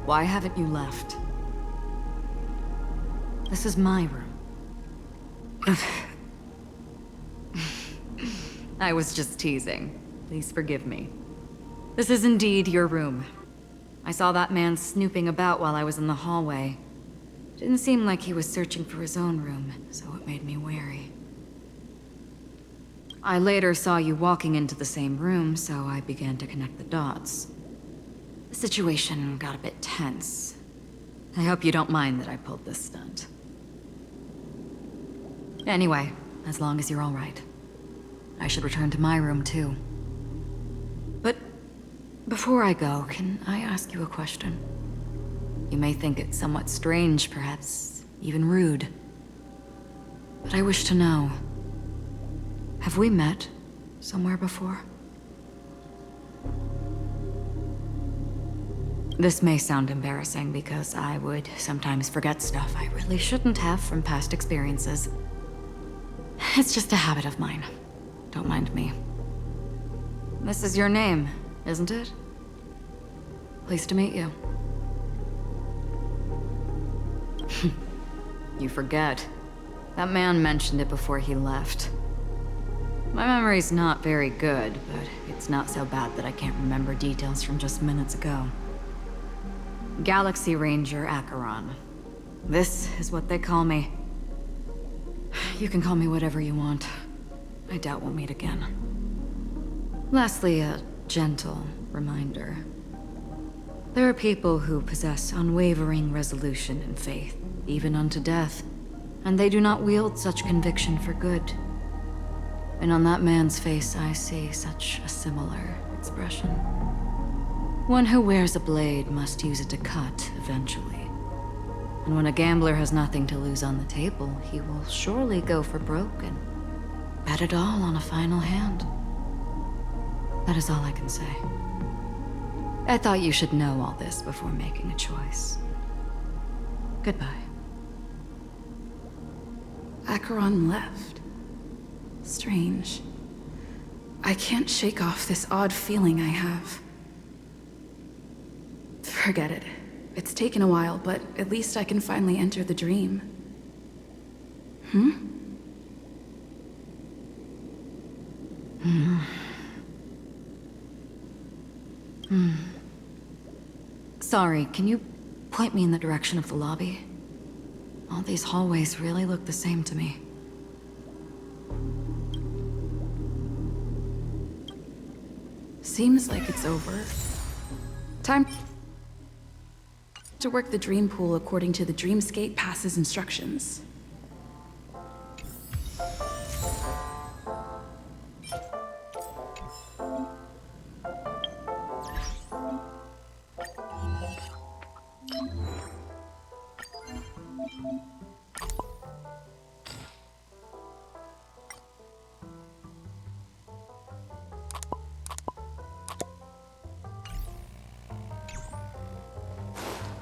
Why haven't you left? This is my room. I was just teasing. Please forgive me. This is indeed your room. I saw that man snooping about while I was in the hallway. Didn't seem like he was searching for his own room, so it made me wary. I later saw you walking into the same room, so I began to connect the dots. The situation got a bit tense. I hope you don't mind that I pulled this stunt. Anyway, as long as you're all right. I should return to my room, too. But before I go, can I ask you a question? You may think it somewhat strange, perhaps even rude. But I wish to know, have we met somewhere before? This may sound embarrassing because I would sometimes forget stuff I really shouldn't have from past experiences. It's just a habit of mine. Don't mind me. This is your name, isn't it? Pleased to meet you. You forget. That man mentioned it before he left. My memory's not very good, but it's not so bad that I can't remember details from just minutes ago. Galaxy Ranger Acheron. This is what they call me. You can call me whatever you want. I doubt we'll meet again. Lastly, a gentle reminder. There are people who possess unwavering resolution and faith, even unto death, and they do not wield such conviction for good. And on that man's face, I see such a similar expression. One who wears a blade must use it to cut, eventually. And when a gambler has nothing to lose on the table, he will surely go for broke and bet it all on a final hand. That is all I can say. I thought you should know all this before making a choice. Goodbye. Acheron left. Strange. I can't shake off this odd feeling I have. Forget it. It's taken a while, but at least I can finally enter the dream. Sorry, can you point me in the direction of the lobby? All these hallways really look the same to me. Seems like it's over. Time to work the dream pool according to the Dreamscape pass's instructions.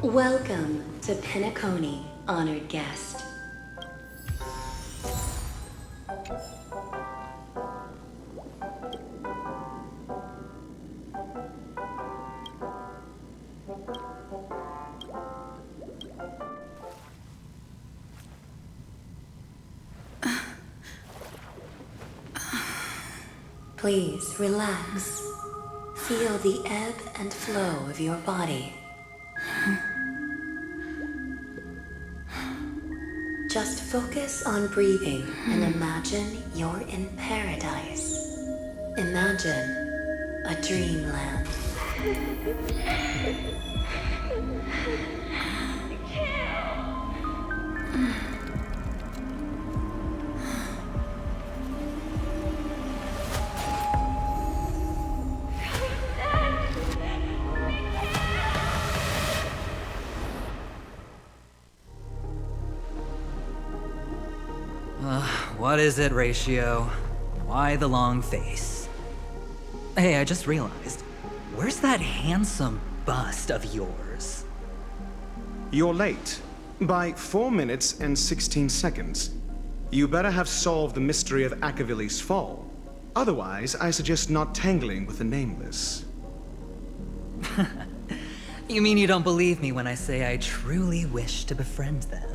Welcome to Penacony, honored guest. Please relax. Feel the ebb and flow of your body. Just focus on breathing and imagine you're in paradise. Imagine a dreamland. What is it, Ratio? Why the long face? Hey, I just realized. Where's that handsome bust of yours? You're late. By 4 minutes and 16 seconds. You better have solved the mystery of Acheron's fall. Otherwise, I suggest not tangling with the Nameless. You mean you don't believe me when I say I truly wish to befriend them?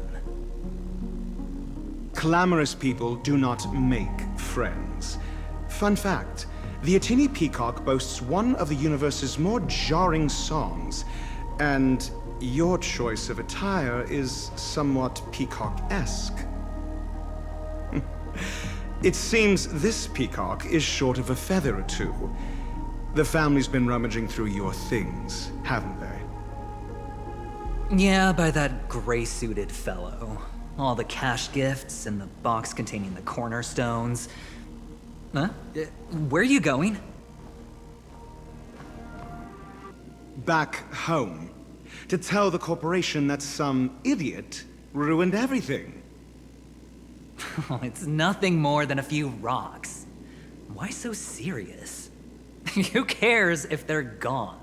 Clamorous people do not make friends. Fun fact, the Atini Peacock boasts one of the universe's more jarring songs, and your choice of attire is somewhat peacock-esque. It seems this peacock is short of a feather or two. The family's been rummaging through your things, haven't they? Yeah, by that gray-suited fellow. All the cash gifts and the box containing the cornerstones. Huh? Where are you going? Back home. To tell the corporation that some idiot ruined everything. Oh, it's nothing more than a few rocks. Why so serious? Who cares if they're gone?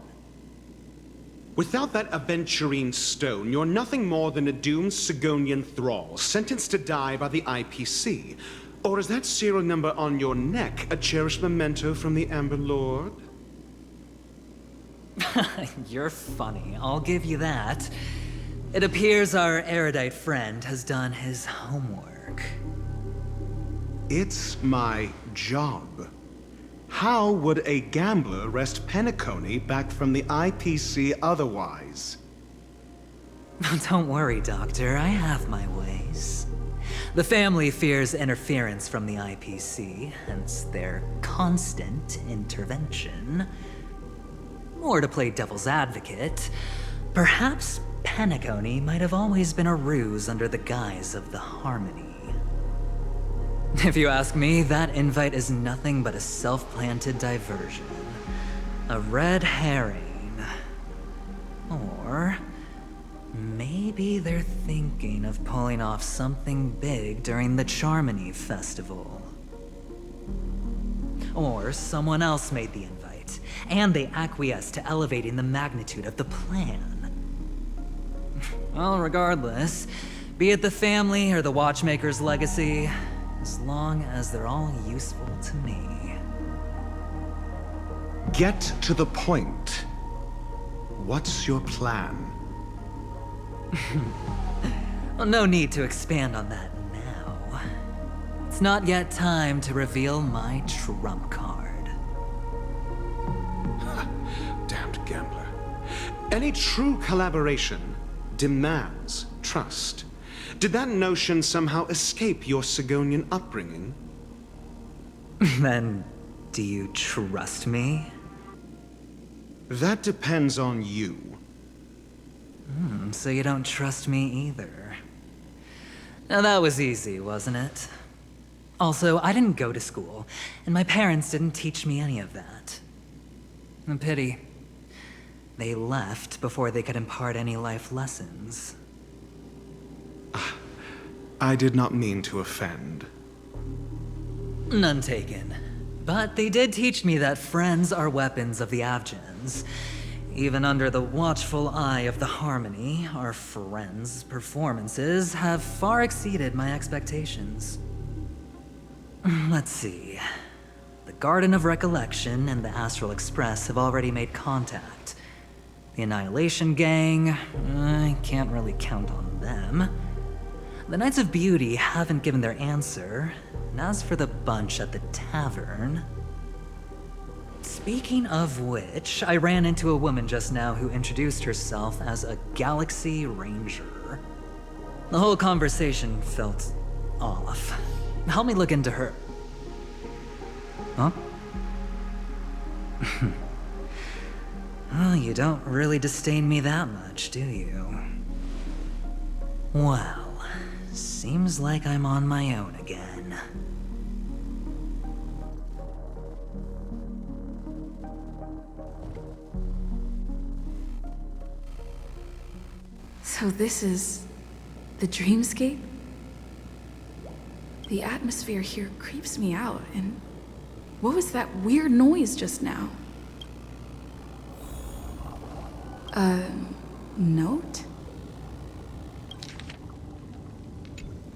Without that Aventurine stone, you're nothing more than a doomed Sigonian thrall, sentenced to die by the IPC. Or is that serial number on your neck a cherished memento from the Amber Lord? You're funny, I'll give you that. It appears our erudite friend has done his homework. It's my job. How would a gambler wrest Penacony back from the IPC otherwise? Don't worry, Doctor. I have my ways. The family fears interference from the IPC, hence their constant intervention. Or to play devil's advocate, perhaps Penacony might have always been a ruse under the guise of the Harmony. If you ask me, that invite is nothing but a self-planted diversion. A red herring. Or maybe they're thinking of pulling off something big during the Charmony Festival. Or someone else made the invite, and they acquiesced to elevating the magnitude of the plan. Well, regardless, be it the family or the Watchmaker's legacy, as long as they're all useful to me. Get to the point. What's your plan? Well, no need to expand on that now. It's not yet time to reveal my trump card. Damned gambler. Any true collaboration demands trust. Did that notion somehow escape your Sigonian upbringing? Then, do you trust me? That depends on you. So you don't trust me either. Now that was easy, wasn't it? Also, I didn't go to school, and my parents didn't teach me any of that. A pity. They left before they could impart any life lessons. I did not mean to offend. None taken. But they did teach me that friends are weapons of the Avgens. Even under the watchful eye of the Harmony, our friends' performances have far exceeded my expectations. Let's see. The Garden of Recollection and the Astral Express have already made contact. The Annihilation Gang, I can't really count on them. The Knights of Beauty haven't given their answer. And as for the bunch at the tavern... Speaking of which, I ran into a woman just now who introduced herself as a Galaxy Ranger. The whole conversation felt off. Help me look into her... Huh? Well, you don't really disdain me that much, do you? Well, seems like I'm on my own again. So this is the Dreamscape? The atmosphere here creeps me out, and what was that weird noise just now? Note?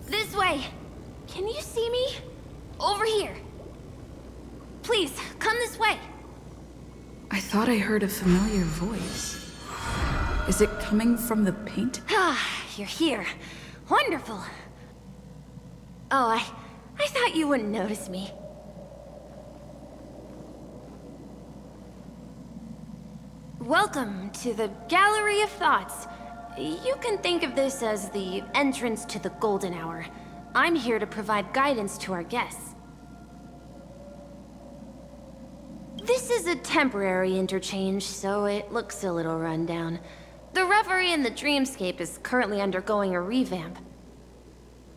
This way! Can you see me? Over here. Please, come this way. I thought I heard a familiar voice. Is it coming from the paint? Ah, you're here. Wonderful. Oh, I thought you wouldn't notice me. Welcome to the Gallery of Thoughts. You can think of this as the entrance to the Golden Hour. I'm here to provide guidance to our guests. This is a temporary interchange, so it looks a little rundown. The Reverie in the Dreamscape is currently undergoing a revamp.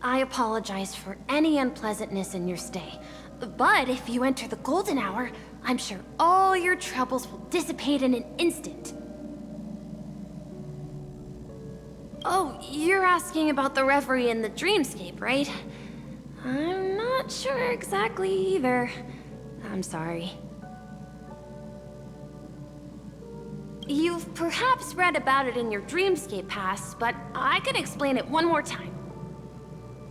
I apologize for any unpleasantness in your stay, but if you enter the Golden Hour, I'm sure all your troubles will dissipate in an instant. Oh, you're asking about the Reverie in the Dreamscape, right? I'm not sure exactly either. I'm sorry. You've perhaps read about it in your Dreamscape past, but I can explain it one more time.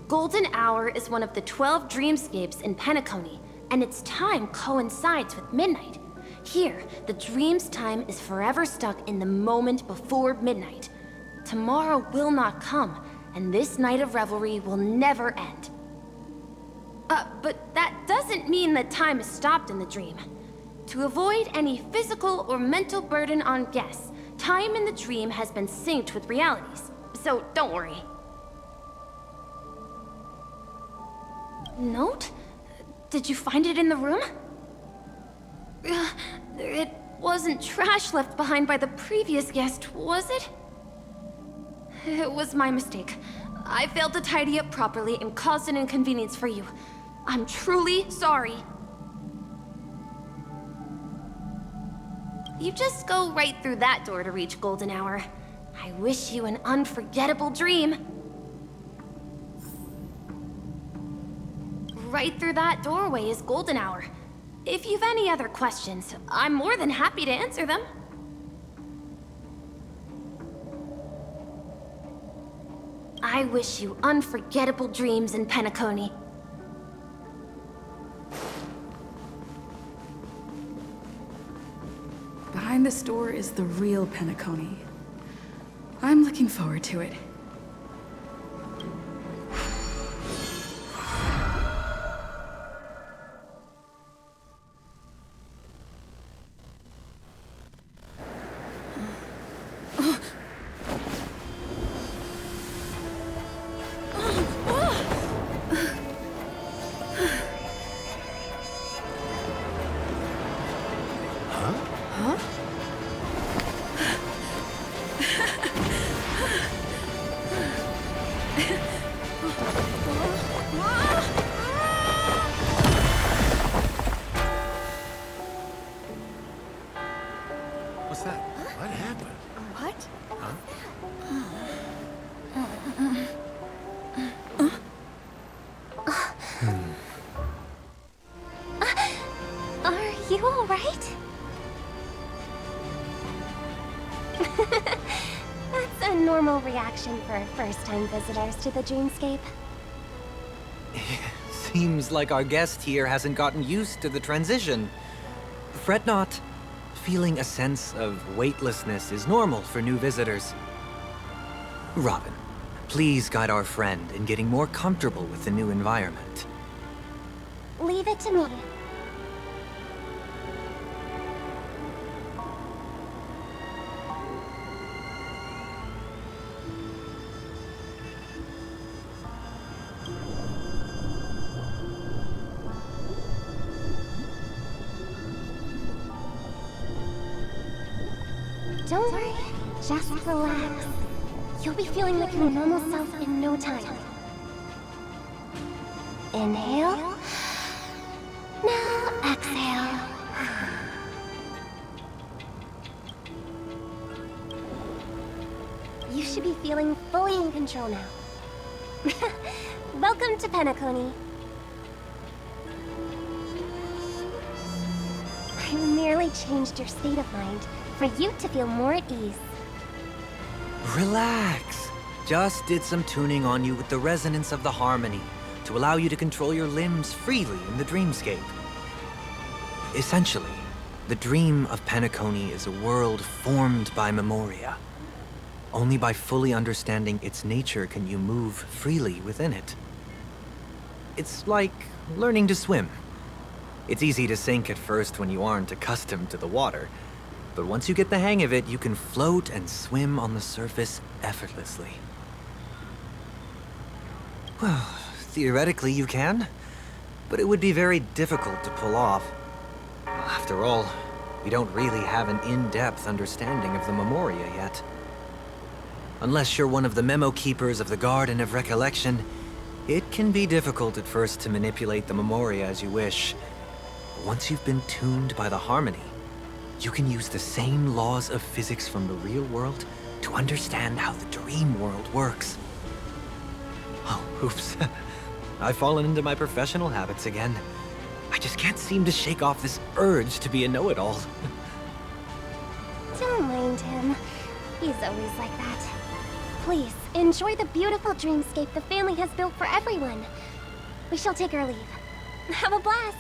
Golden Hour is one of the 12 Dreamscapes in Penacony, and its time coincides with midnight. Here, the dream's time is forever stuck in the moment before midnight. Tomorrow will not come, and this night of revelry will never end. But that doesn't mean that time is stopped in the dream. To avoid any physical or mental burden on guests, time in the dream has been synced with realities, so don't worry. Note? Did you find it in the room? It wasn't trash left behind by the previous guest, was it? It was my mistake. I failed to tidy up properly and caused an inconvenience for you. I'm truly sorry. You just go right through that door to reach Golden Hour. I wish you an unforgettable dream. Right through that doorway is Golden Hour. If you've any other questions, I'm more than happy to answer them. I wish you unforgettable dreams in Penacony. Behind this door is the real Penacony. I'm looking forward to it. What's that? What happened? What? Are you all right? That's a normal reaction for first-time visitors to the Dreamscape. Seems like our guest here hasn't gotten used to the transition. Fret not. Feeling a sense of weightlessness is normal for new visitors. Robin, please guide our friend in getting more comfortable with the new environment. Leave it to me. Don't worry, just relax. You'll be feeling like your normal self in no time. Inhale. Now exhale. You should be feeling fully in control now. Welcome to Penacony. I merely changed your state of mind for you to feel more at ease. Relax. Just did some tuning on you with the resonance of the harmony to allow you to control your limbs freely in the dreamscape. Essentially, the dream of Penacony is a world formed by memoria. Only by fully understanding its nature can you move freely within it. It's like learning to swim. It's easy to sink at first when you aren't accustomed to the water, but once you get the hang of it, you can float and swim on the surface effortlessly. Well, theoretically you can, but it would be very difficult to pull off. After all, we don't really have an in-depth understanding of the memoria yet. Unless you're one of the memo keepers of the Garden of Recollection, it can be difficult at first to manipulate the memoria as you wish. But once you've been tuned by the harmony, you can use the same laws of physics from the real world to understand how the dream world works. Oh, oops. I've fallen into my professional habits again. I just can't seem to shake off this urge to be a know-it-all. Don't mind him. He's always like that. Please, enjoy the beautiful dreamscape the family has built for everyone. We shall take our leave. Have a blast!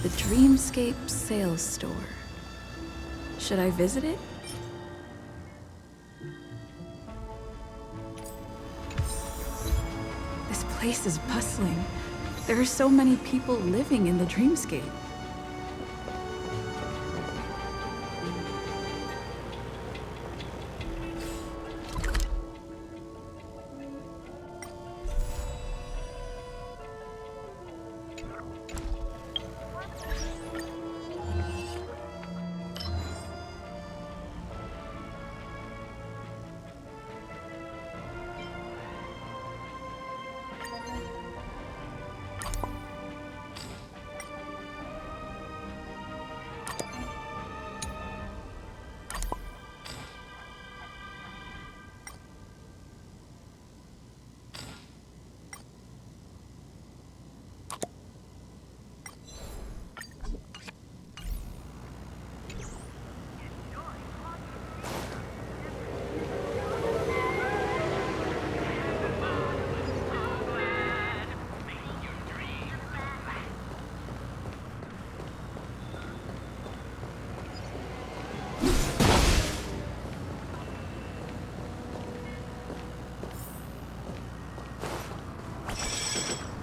The Dreamscape sales store. Should I visit it? This place is bustling. There are so many people living in the Dreamscape.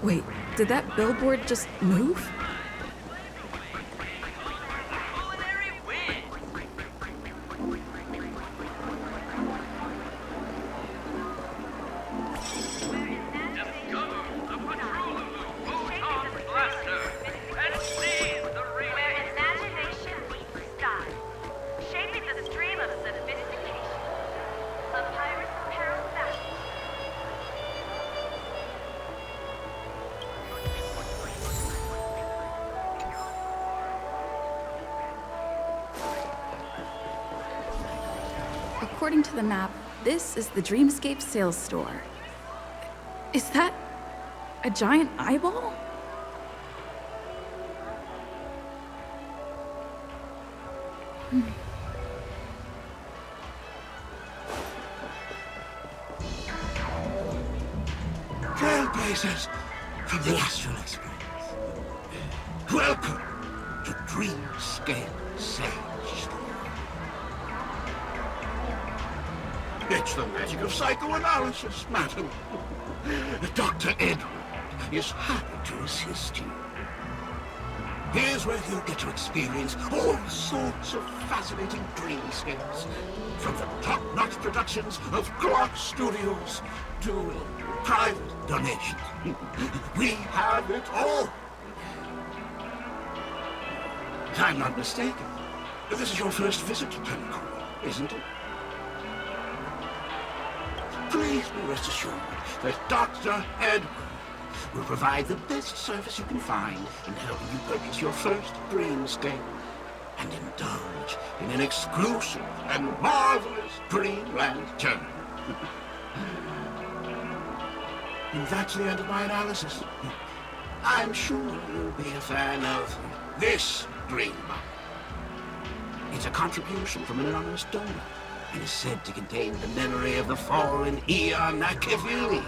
Wait, did that billboard just move? According to the map, this is the Dreamscape sales store. Is that a giant eyeball? Trailblazers from the Astral Express. Welcome to Dreamscape Sales Store. It's the magic of psychoanalysis, madam. Dr. Edward is happy to assist you. Here's where you get to experience all sorts of fascinating dreamscapes. From the top-notch productions of Clark Studios to private donations. We have it all. If I'm not mistaken, this is your first visit to Penacony, isn't it? Please be rest assured that Dr. Edward will provide the best service you can find in helping you purchase your first dreamscape and indulge in an exclusive and marvelous dreamland journey. And that's the end of my analysis. I'm sure you'll be a fan of this dream bubble. It's a contribution from an anonymous donor and is said to contain the memory of the fallen Eon Acheron.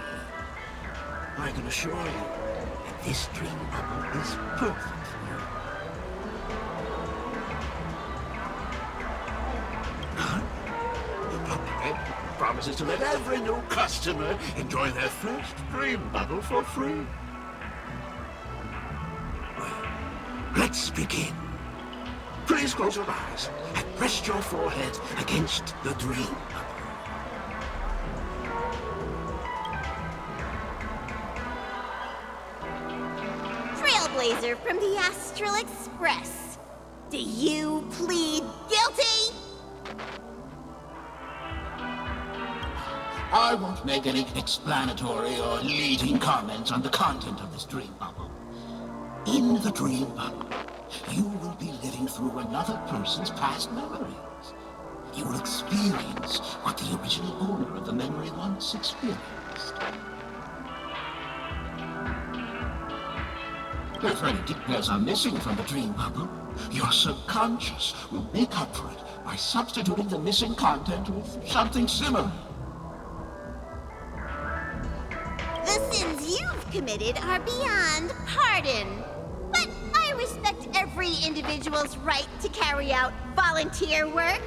I can assure you that this dream bubble is perfect for you. Dr. Ed promises to let every new customer enjoy their first dream bubble for free. Well, let's begin. Please close your eyes and rest your forehead against the dream bubble. Trailblazer from the Astral Express. Do you plead guilty? I won't make any explanatory or leading comments on the content of this dream bubble. In the dream bubble, you will be living through another person's past memories. You will experience what the original owner of the memory once experienced. If any details are missing from the dream bubble, your subconscious will make up for it by substituting the missing content with something similar. The sins you've committed are beyond pardon. But I respect every individual's right to carry out volunteer work.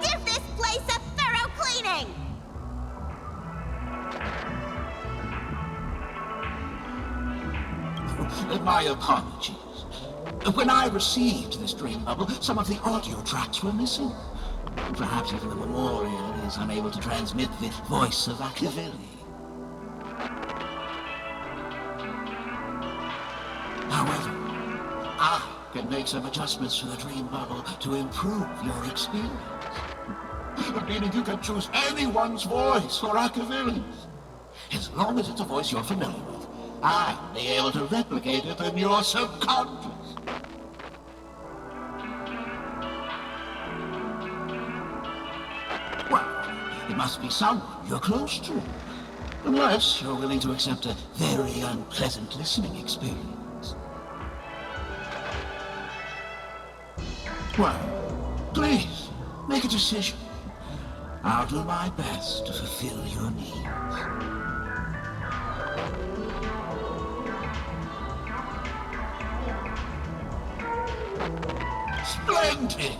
Give this place a thorough cleaning! My apologies. When I received this dream bubble, some of the audio tracks were missing. Perhaps even the memorial is unable to transmit the voice of Acheron. However, I can make some adjustments to the dream bubble to improve your experience. Meaning you can choose anyone's voice for Acheron's. As long as it's a voice you're familiar with, I'll be able to replicate it in your subconscious. Well, it must be someone you're close to. Unless you're willing to accept a very unpleasant listening experience. Well, please, make a decision. I'll do my best to fulfill your needs. Splendid!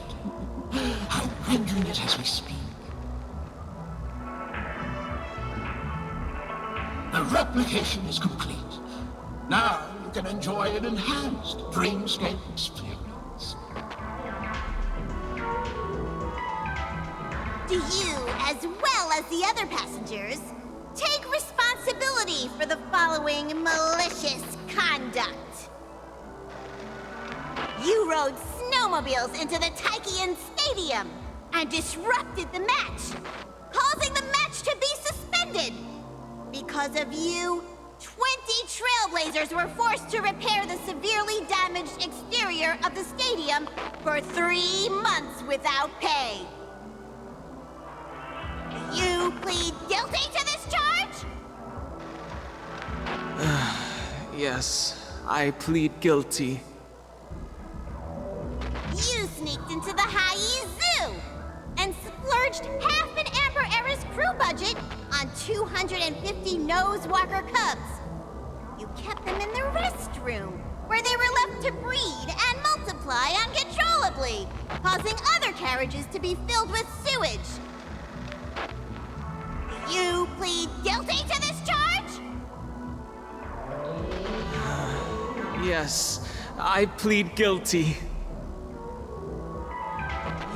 I'm rendering it as we speak. The replication is complete. Now you can enjoy an enhanced Dreamscape experience. Do you, as well as the other passengers, take responsibility for the following malicious conduct? You rode snowmobiles into the Taikian Stadium and disrupted the match, causing the match to be suspended. Because of you, 20 trailblazers were forced to repair the severely damaged exterior of the stadium for 3 months without pay. Do you plead guilty to this charge? Yes, I plead guilty. You sneaked into the Haie Zoo and splurged half an Amber Era's crew budget on 250 Nosewalker cubs. You kept them in the restroom, where they were left to breed and multiply uncontrollably, causing other carriages to be filled with sewage. Do you plead guilty to this charge? Yes, I plead guilty.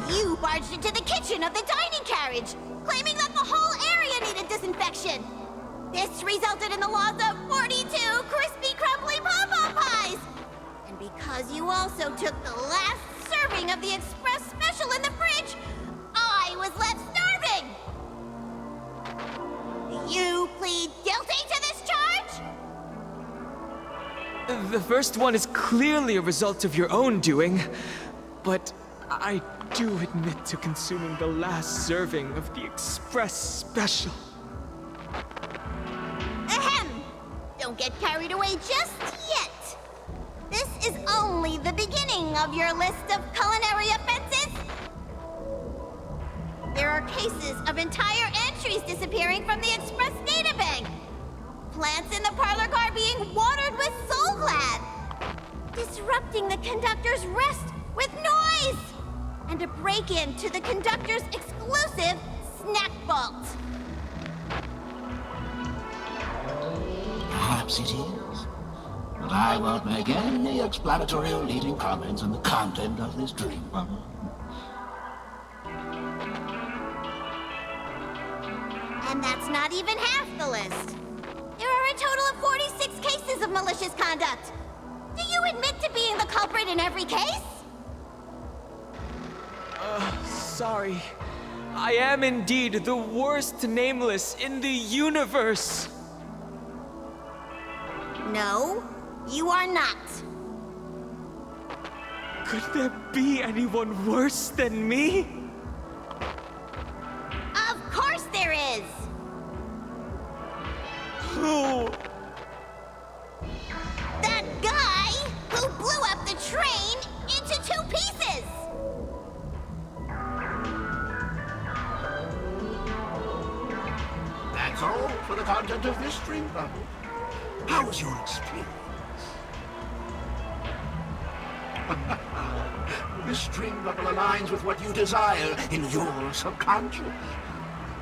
You barged into the kitchen of the dining carriage, claiming that the whole area needed disinfection. This resulted in the loss of 42 crispy, crumbly pom-pom pies. And because you also took the last serving of the express special in the fridge, I was left starving. Do you plead guilty to this charge? The first one is clearly a result of your own doing, but I do admit to consuming the last serving of the express special. Ahem! Don't get carried away just yet. This is only the beginning of your list of culinary offenses. There are cases of entire entries disappearing from the express databank. Plants in the Parlor Car being watered with Soul Glad. Disrupting the conductor's rest with noise. And a break-in to the conductor's exclusive snack vault. Perhaps it is, but I won't make any explanatory or leading comments on the content of this dream bubble. And that's not even half the list. There are a total of 46 cases of malicious conduct. Do you admit to being the culprit in every case? Sorry. I am indeed the worst nameless in the universe. No, you are not. Could there be anyone worse than me? Of course there is. Who? That guy who blew up the train into 2 pieces. That's all for the content of this dream bubble. How was your experience? This dream bubble aligns with what you desire in your subconscious.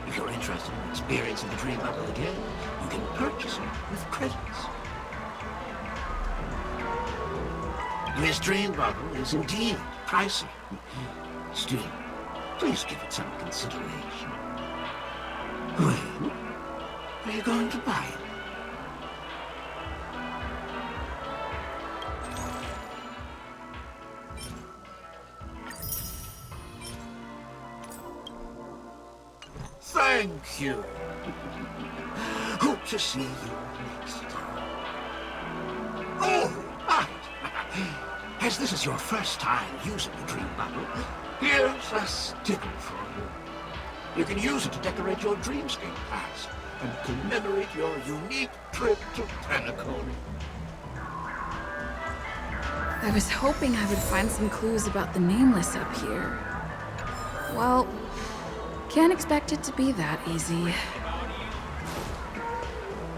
If you're interested in experiencing the dream bubble again, you can purchase it with credits. This dream bubble is indeed pricey. Still, please give it some consideration. When are you going to buy it? Thank you. Hope to see you next time. Oh, right. As this is your first time using the dream bubble, here's a sticker for you. You can use it to decorate your Dreamscape pass and commemorate your unique trip to Penacony. I was hoping I would find some clues about the Nameless up here. Well, can't expect it to be that easy.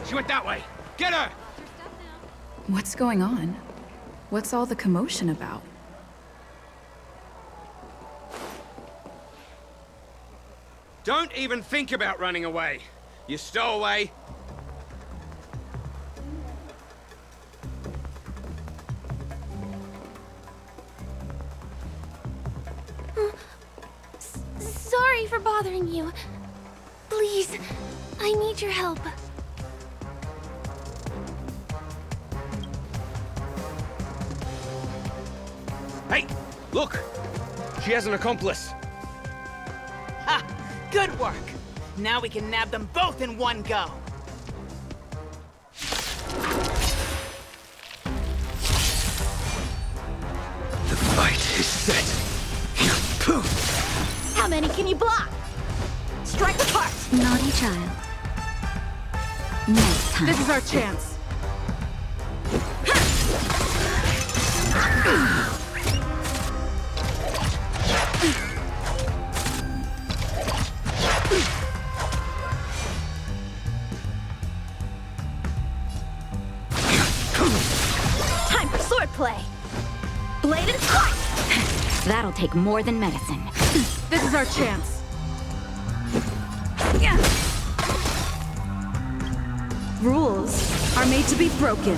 She went that way. Get her! What's going on? What's all the commotion about? Don't even think about running away. You stowaway. sorry for bothering you. Please, I need your help. Hey, look! She has an accomplice. Ha! Good work! Now we can nab them both in one go. The fight is set. How many can you block? Strike apart! Naughty child. Next time. This is our chance. Time for swordplay. Blade and strike. That'll take more than medicine. This is our chance. Rules are made to be broken.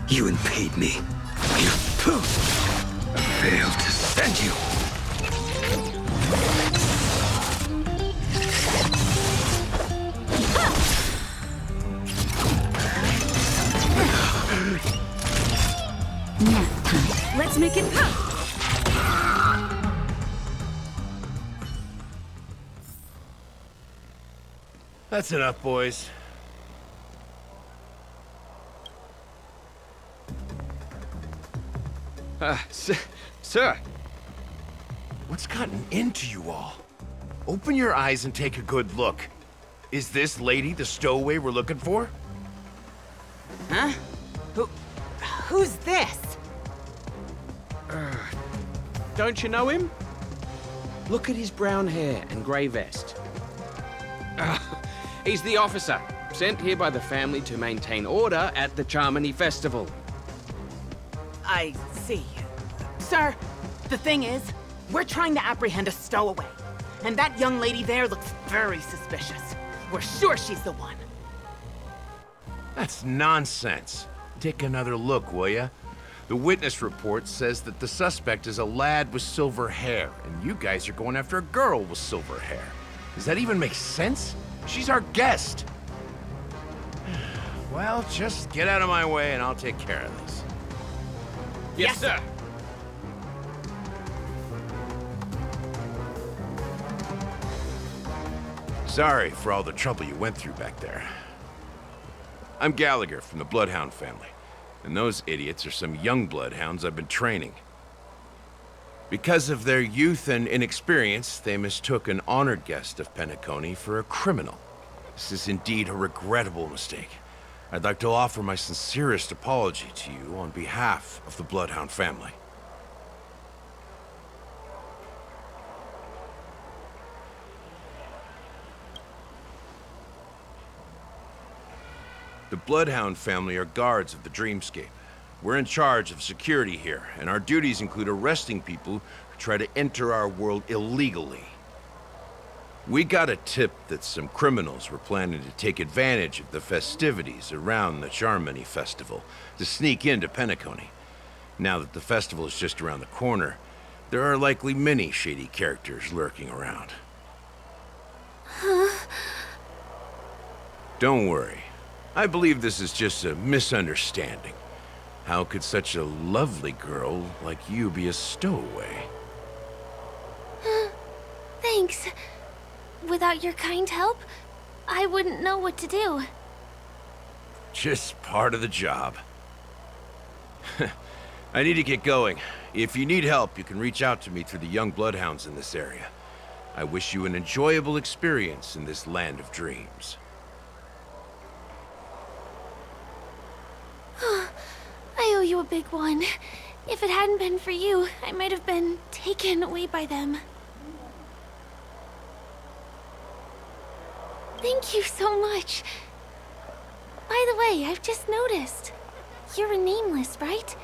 You impede me. I failed to send you. Nap time. Let's make it count. That's enough, boys. Sir. What's gotten into you all? Open your eyes and take a good look. Is this lady the stowaway we're looking for? Huh? Who's this? Don't you know him? Look at his brown hair and grey vest. He's the officer, sent here by the family to maintain order at the Charmony Festival. I see. Sir, the thing is, we're trying to apprehend a stowaway. And that young lady there looks very suspicious. We're sure she's the one. That's nonsense. Take another look, will ya? The witness report says that the suspect is a lad with silver hair, and you guys are going after a girl with silver hair. Does that even make sense? She's our guest. Well, just get out of my way and I'll take care of this. Yes, sir. Sorry for all the trouble you went through back there. I'm Gallagher from the Bloodhound family, and those idiots are some young bloodhounds I've been training. Because of their youth and inexperience, they mistook an honored guest of Penacony for a criminal. This is indeed a regrettable mistake. I'd like to offer my sincerest apology to you on behalf of the Bloodhound family. The Bloodhound family are guards of the Dreamscape. We're in charge of security here, and our duties include arresting people who try to enter our world illegally. We got a tip that some criminals were planning to take advantage of the festivities around the Charmony Festival to sneak into Penacony. Now that the festival is just around the corner, there are likely many shady characters lurking around. Huh? Don't worry. I believe this is just a misunderstanding. How could such a lovely girl like you be a stowaway? Thanks. Without your kind help, I wouldn't know what to do. Just part of the job. I need to get going. If you need help, you can reach out to me through the young bloodhounds in this area. I wish you an enjoyable experience in this land of dreams. I owe you a big one. If it hadn't been for you, I might have been taken away by them. Thank you so much. By the way, I've just noticed. You're a nameless, right?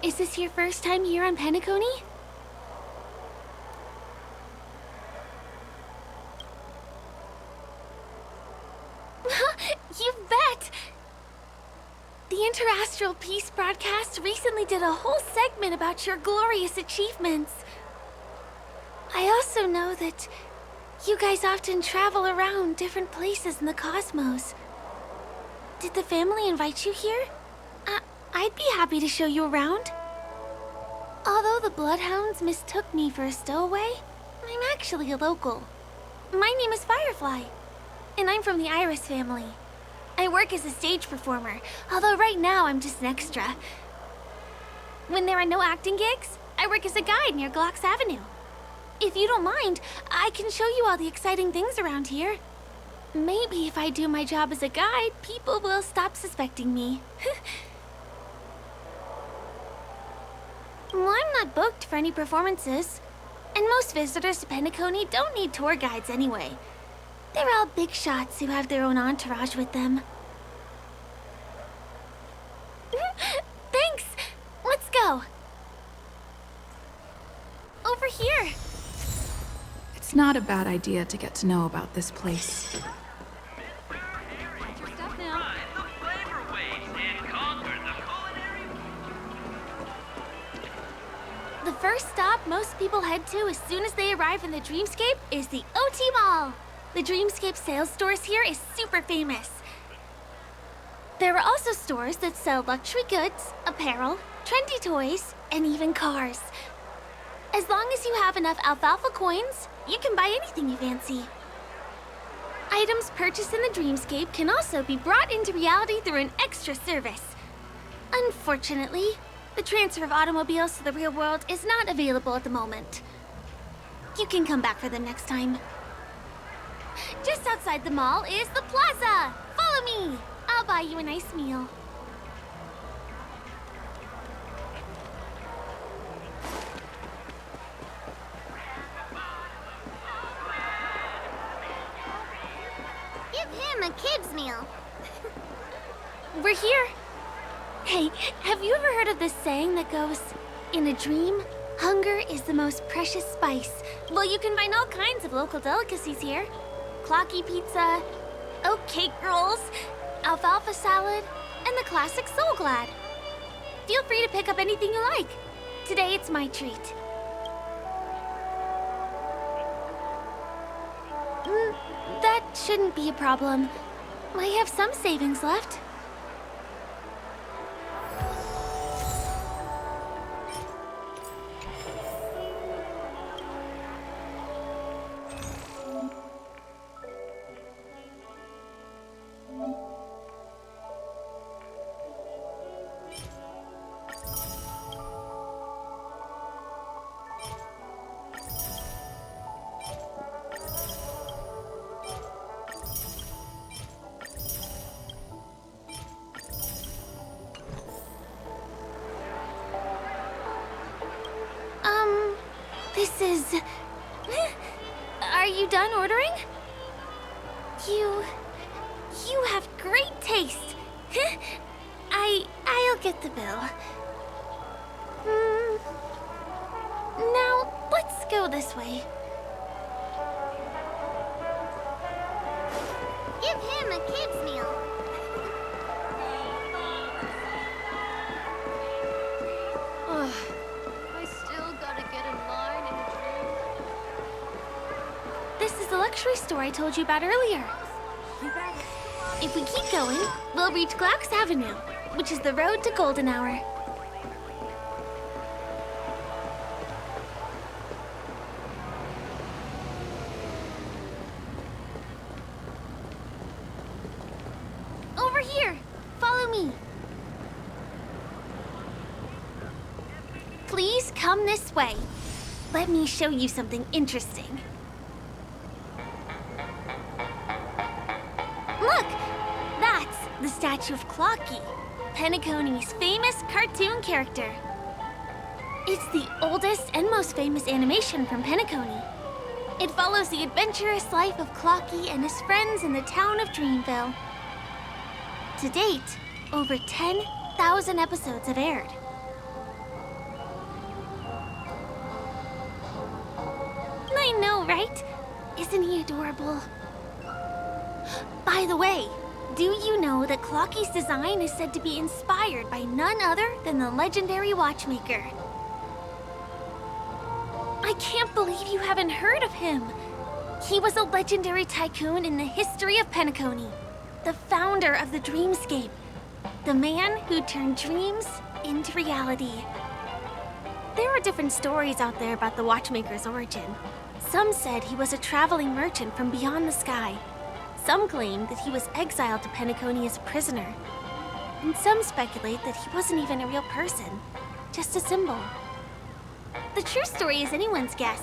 Is this your first time here on Penacony? You bet! The Interastral Peace broadcast recently did a whole segment about your glorious achievements. I also know that you guys often travel around different places in the cosmos. Did the family invite you here? I'd be happy to show you around. Although the Bloodhounds mistook me for a stowaway, I'm actually a local. My name is Firefly, and I'm from the Iris family. I work as a stage performer, although right now I'm just an extra. When there are no acting gigs, I work as a guide near Glocks Avenue. If you don't mind, I can show you all the exciting things around here. Maybe if I do my job as a guide, people will stop suspecting me. Well, I'm not booked for any performances, and most visitors to Penacony don't need tour guides anyway. They're all big shots who have their own entourage with them. Thanks! Let's go! Over here! It's not a bad idea to get to know about this place. The first stop most people head to as soon as they arrive in the Dreamscape is the OT Mall. The Dreamscape sales stores here is super famous. There are also stores that sell luxury goods, apparel, trendy toys, and even cars. As long as you have enough alfalfa coins, you can buy anything you fancy. Items purchased in the Dreamscape can also be brought into reality through an extra service. Unfortunately, the transfer of automobiles to the real world is not available at the moment. You can come back for them next time. Just outside the mall is the plaza! Follow me! I'll buy you a nice meal. Give him a kid's meal. We're here. Hey, have you ever heard of this saying that goes, in a dream, hunger is the most precious spice? Well, you can find all kinds of local delicacies here. Clocky pizza, oat cake rolls, alfalfa salad, and the classic Soul Glad. Feel free to pick up anything you like. Today it's my treat. That shouldn't be a problem. I have some savings left. This is... Are you done ordering? You have great taste. I'll get the bill. Now, let's go this way. Give him a kid's meal. I still gotta get in line in a dream. This is the luxury store I told you about earlier. If we keep going, we'll reach Glocks Avenue, which is the road to Golden Hour. Over here! Follow me! Please come this way. Let me show you something interesting. Look! That's the statue of Clocky, Penacony's famous cartoon character. It's the oldest and most famous animation from Penacony. It follows the adventurous life of Clocky and his friends in the town of Dreamville. To date, over 10,000 episodes have aired. I know, right? Isn't he adorable? By the way, do you know that Clocky's design is said to be inspired by none other than the legendary watchmaker? I can't believe you haven't heard of him. He was a legendary tycoon in the history of Penacony, the founder of the Dreamscape, the man who turned dreams into reality. There are different stories out there about the Watchmaker's origin. Some said he was a traveling merchant from beyond the sky. Some claim that he was exiled to Penacony as a prisoner. And some speculate that he wasn't even a real person, just a symbol. The true story is anyone's guess,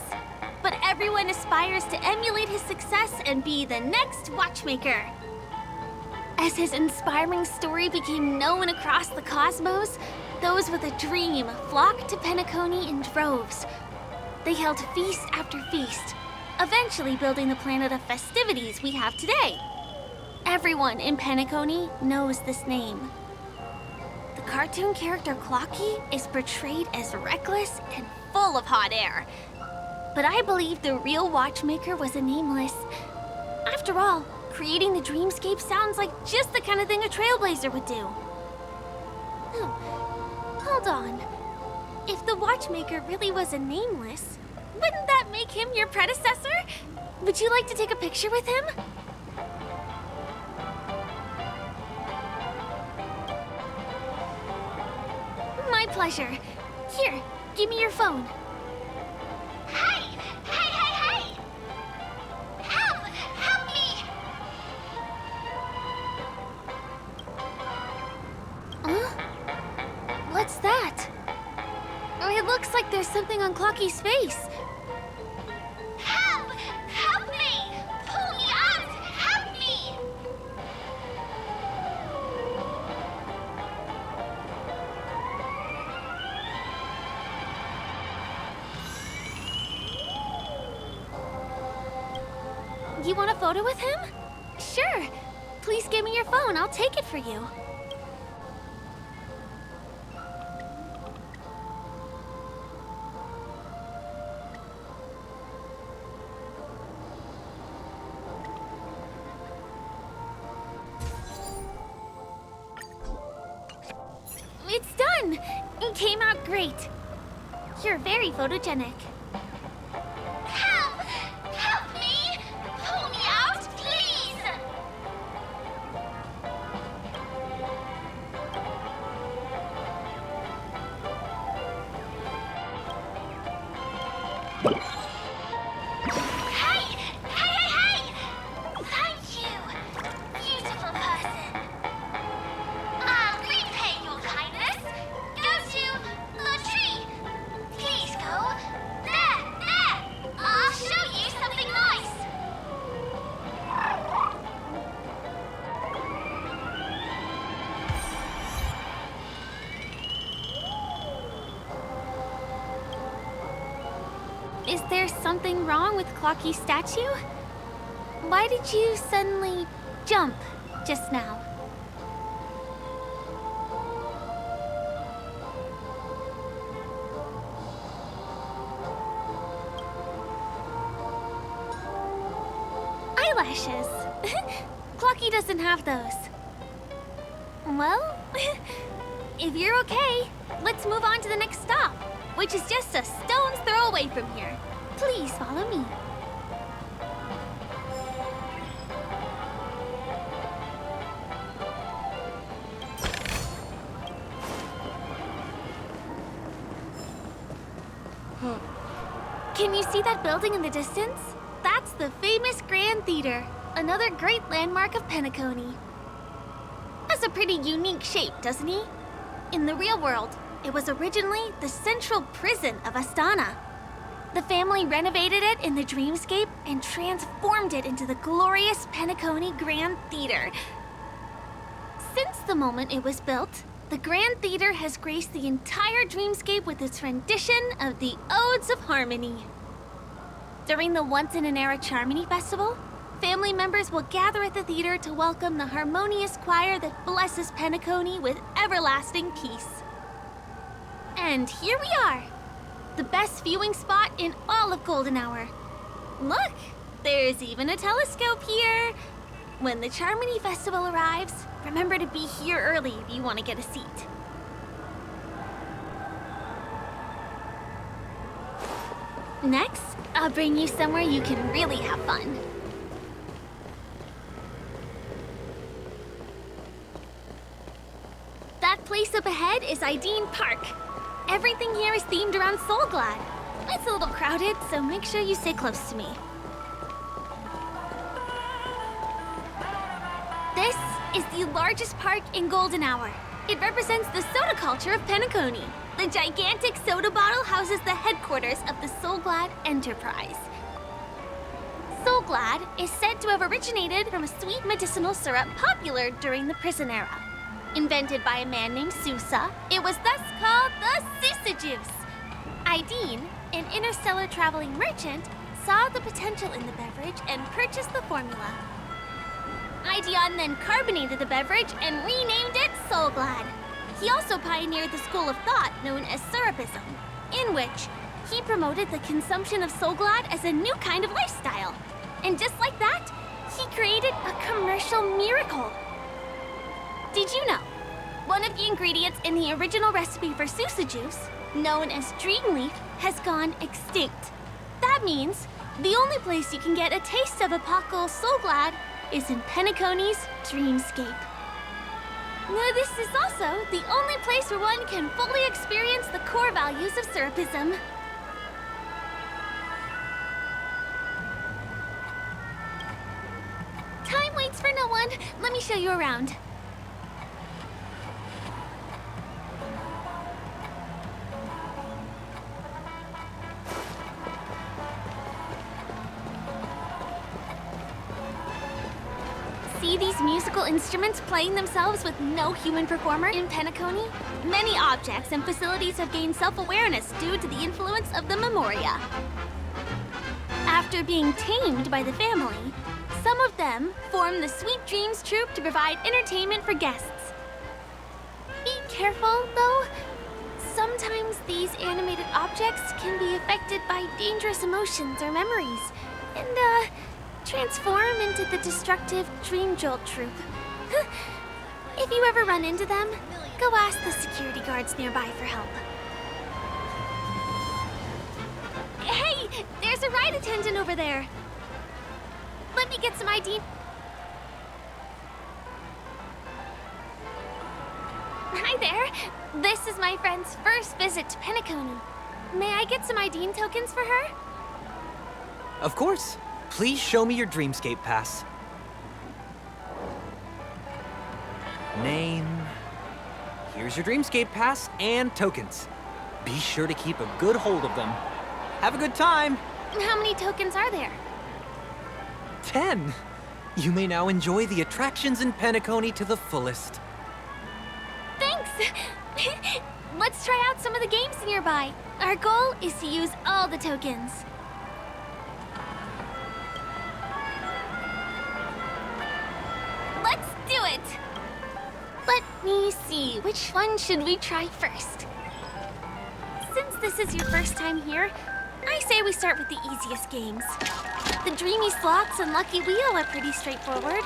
but everyone aspires to emulate his success and be the next Watchmaker. As his inspiring story became known across the cosmos, those with a dream flocked to Penacony in droves. They held feast after feast, eventually building the planet of festivities we have today. Everyone in Penacony knows this name. The cartoon character Clocky is portrayed as reckless and full of hot air. But I believe the real Watchmaker was a nameless. After all, creating the Dreamscape sounds like just the kind of thing a trailblazer would do. Hold on. If the Watchmaker really was a nameless, wouldn't that make him your predecessor? Would you like to take a picture with him? My pleasure. Here, give me your phone. Hey! Hey, hey, hey! Help! Help me! Huh? What's that? It looks like there's something on Clocky's face. Help! Help me! Pull me out! Help me! You want a photo with him? Sure. Please give me your phone. I'll take it for you. It's done! It came out great. You're very photogenic. Help! Help me! Pull me out, please! Hey! Hey, hey, hey! Thank you, beautiful person. I'll repay your kindness. Go to the tree. Please go. There, there. I'll show you something nice. Is there something wrong with Clocky's statue? Why did you suddenly jump just now? Eyelashes. Clocky doesn't have those. Well, if you're okay, let's move on to the next stop, which is just a stone's throw away from here. Please follow me. Can you see that building in the distance? That's the famous Grand Theater, another great landmark of Penacony. Has a pretty unique shape, doesn't he? In the real world, it was originally the central prison of Astana. The family renovated it in the Dreamscape and transformed it into the glorious Penacony Grand Theater. Since the moment it was built, the Grand Theater has graced the entire Dreamscape with its rendition of the Odes of Harmony. During the Once-in-an-Era Charmony Festival, family members will gather at the theater to welcome the harmonious choir that blesses Penacony with everlasting peace. And here we are, the best viewing spot in all of Golden Hour. Look, there's even a telescope here. When the Charmony Festival arrives, remember to be here early if you want to get a seat. Next, I'll bring you somewhere you can really have fun. That place up ahead is Ideen Park. Everything here is themed around Soulglad. It's a little crowded, so make sure you stay close to me. This is the largest park in Golden Hour. It represents the soda culture of Penacony. The gigantic soda bottle houses the headquarters of the Soulglad Enterprise. Soulglad is said to have originated from a sweet medicinal syrup popular during the prison era. Invented by a man named Sousa, it was thus called the Sousa Juice. Ideen, an interstellar traveling merchant, saw the potential in the beverage and purchased the formula. Ideon then carbonated the beverage and renamed it Soulglad. He also pioneered the school of thought known as syrupism, in which he promoted the consumption of Soulglad as a new kind of lifestyle. And just like that, he created a commercial miracle. Did you know? One of the ingredients in the original recipe for Sousa Juice, known as Dreamleaf, has gone extinct. That means the only place you can get a taste of Apocal Soulglad is in Penacony's Dreamscape. Now, this is also the only place where one can fully experience the core values of syrupism. Time waits for no one. Let me show you around. See these musical instruments playing themselves with no human performer in Penacony? Many objects and facilities have gained self-awareness due to the influence of the Memoria. After being tamed by the family, some of them form the Sweet Dreams Troupe to provide entertainment for guests. Be careful, though. Sometimes these animated objects can be affected by dangerous emotions or memories, and, transform into the destructive Dream Jolt Troupe. If you ever run into them, go ask the security guards nearby for help. Hey, there's a ride attendant over there. Let me get some ID. Hi there. This is my friend's first visit to Penacony. May I get some ID tokens for her? Of course. Please show me your Dreamscape pass. Name. Here's your Dreamscape pass and tokens. Be sure to keep a good hold of them. Have a good time. How many tokens are there? 10. You may now enjoy the attractions in Penacony to the fullest. Thanks. Let's try out some of the games nearby. Our goal is to use all the tokens. Let's do it! Let me see, which one should we try first? Since this is your first time here, I say we start with the easiest games. The Dreamy Slots and Lucky Wheel are pretty straightforward.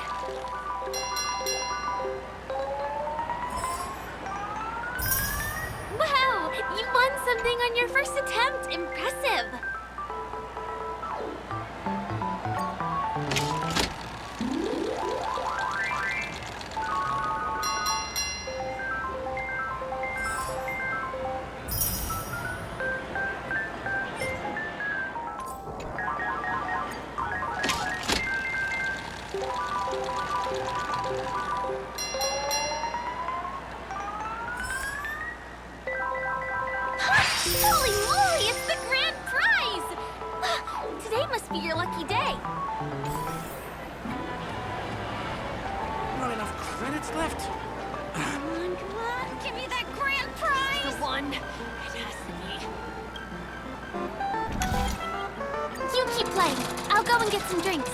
Wow! You won something on your first attempt! Impressive! Holy moly, it's the grand prize! Today must be your lucky day. Not enough credits left? Come on, give me that grand prize! The one. It has to be. You keep playing. I'll go and get some drinks.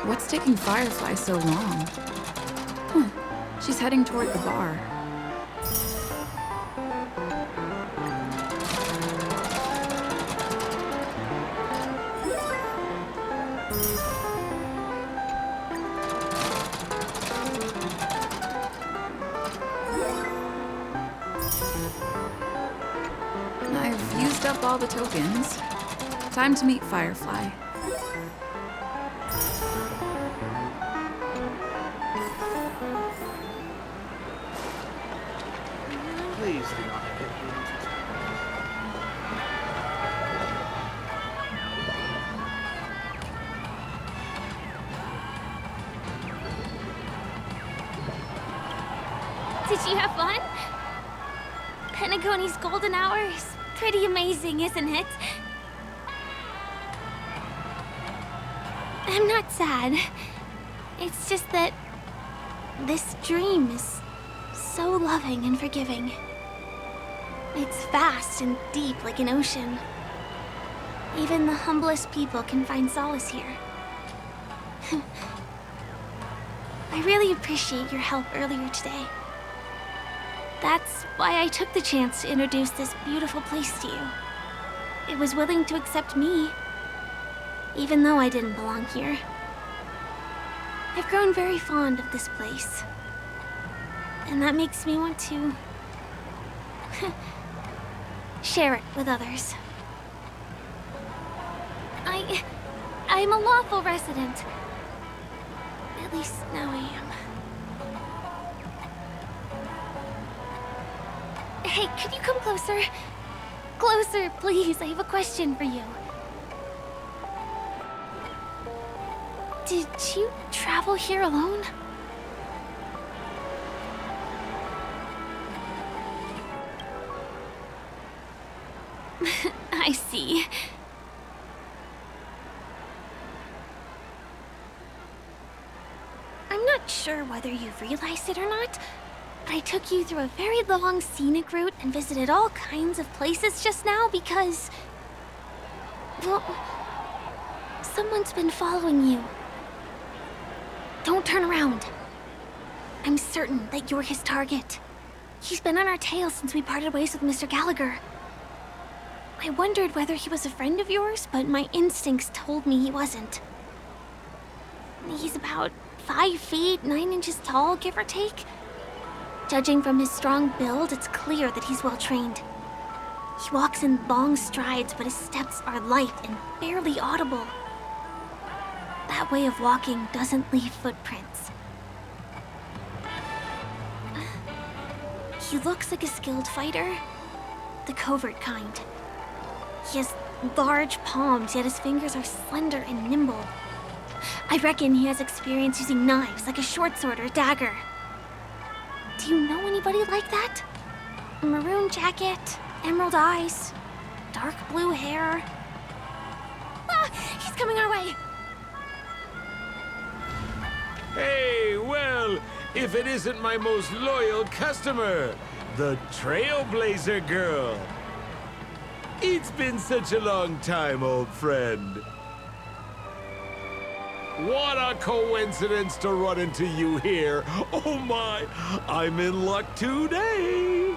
What's taking Firefly so long? She's heading toward the bar. I've used up all the tokens. Time to meet Firefly. Please do not get me. Did you have fun? Penacony's golden hour is pretty amazing, isn't it? I'm not sad. It's just that this dream is so loving and forgiving. It's vast and deep like an ocean. Even the humblest people can find solace here. I really appreciate your help earlier today. That's why I took the chance to introduce this beautiful place to you. It was willing to accept me, even though I didn't belong here. I've grown very fond of this place, and that makes me want to share it with others. I'm a lawful resident. At least now I am. Hey, could you come closer? Closer, please. I have a question for you. Did you travel here alone? I see. I'm not sure whether you've realized it or not, but I took you through a very long scenic route and visited all kinds of places just now because... well, someone's been following you. Don't turn around. I'm certain that you're his target. He's been on our tail since we parted ways with Mr. Gallagher. I wondered whether he was a friend of yours, but my instincts told me he wasn't. He's about 5 feet, 9 inches tall, give or take. Judging from his strong build, it's clear that he's well trained. He walks in long strides, but his steps are light and barely audible. That way of walking doesn't leave footprints. He looks like a skilled fighter, the covert kind. He has large palms, yet his fingers are slender and nimble. I reckon he has experience using knives, like a short sword or a dagger. Do you know anybody like that? A maroon jacket, emerald eyes, dark blue hair. Ah, he's coming our way. Hey, well, if it isn't my most loyal customer, the Trailblazer Girl. It's been such a long time, old friend. What a coincidence to run into you here. Oh my, I'm in luck today.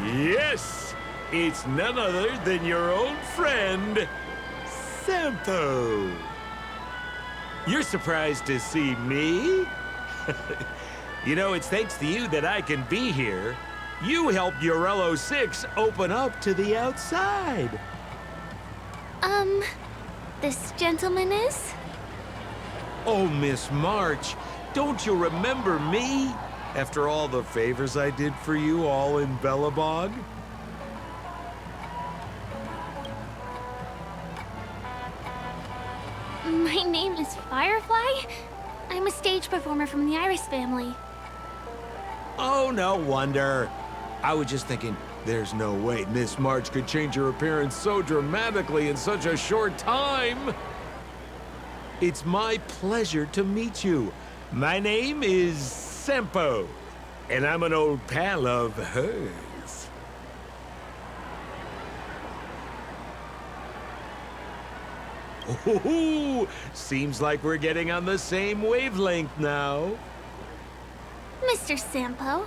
Yes, it's none other than your old friend, Sampo. You're surprised to see me? You know, it's thanks to you that I can be here. You helped Urello 6 open up to the outside. This gentleman is? Oh, Miss March, don't you remember me? After all the favors I did for you all in Bellabog? My name is Firefly. I'm a stage performer from the Iris family. Oh, no wonder. I was just thinking, there's no way Miss March could change her appearance so dramatically in such a short time. It's my pleasure to meet you. My name is Sampo, and I'm an old pal of hers. Ooh, seems like we're getting on the same wavelength now. Mr. Sampo,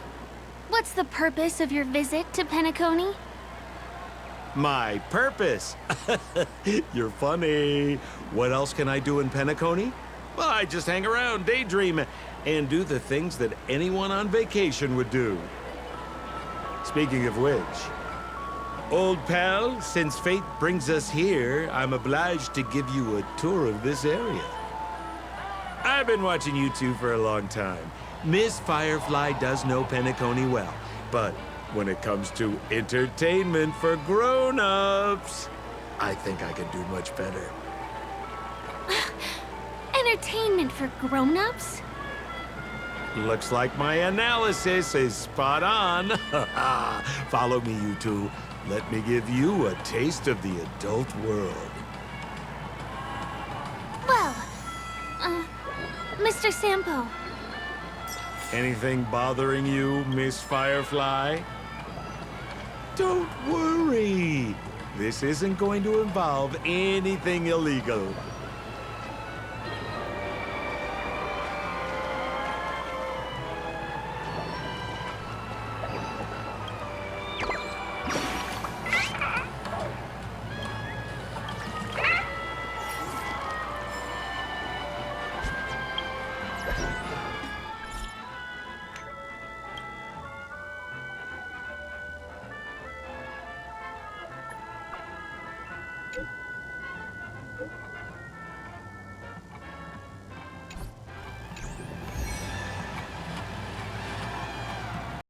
what's the purpose of your visit to Penacony? My purpose? You're funny. What else can I do in Penacony? Well, I just hang around, daydream, and do the things that anyone on vacation would do. Speaking of which, old pal, since fate brings us here, I'm obliged to give you a tour of this area. I've been watching you two for a long time. Miss Firefly does know Penacony well, but when it comes to entertainment for grown-ups, I think I can do much better. Entertainment for grown-ups? Looks like my analysis is spot on. Follow me, you two. Let me give you a taste of the adult world. Well, Mr. Sampo. Anything bothering you, Miss Firefly? Don't worry. This isn't going to involve anything illegal.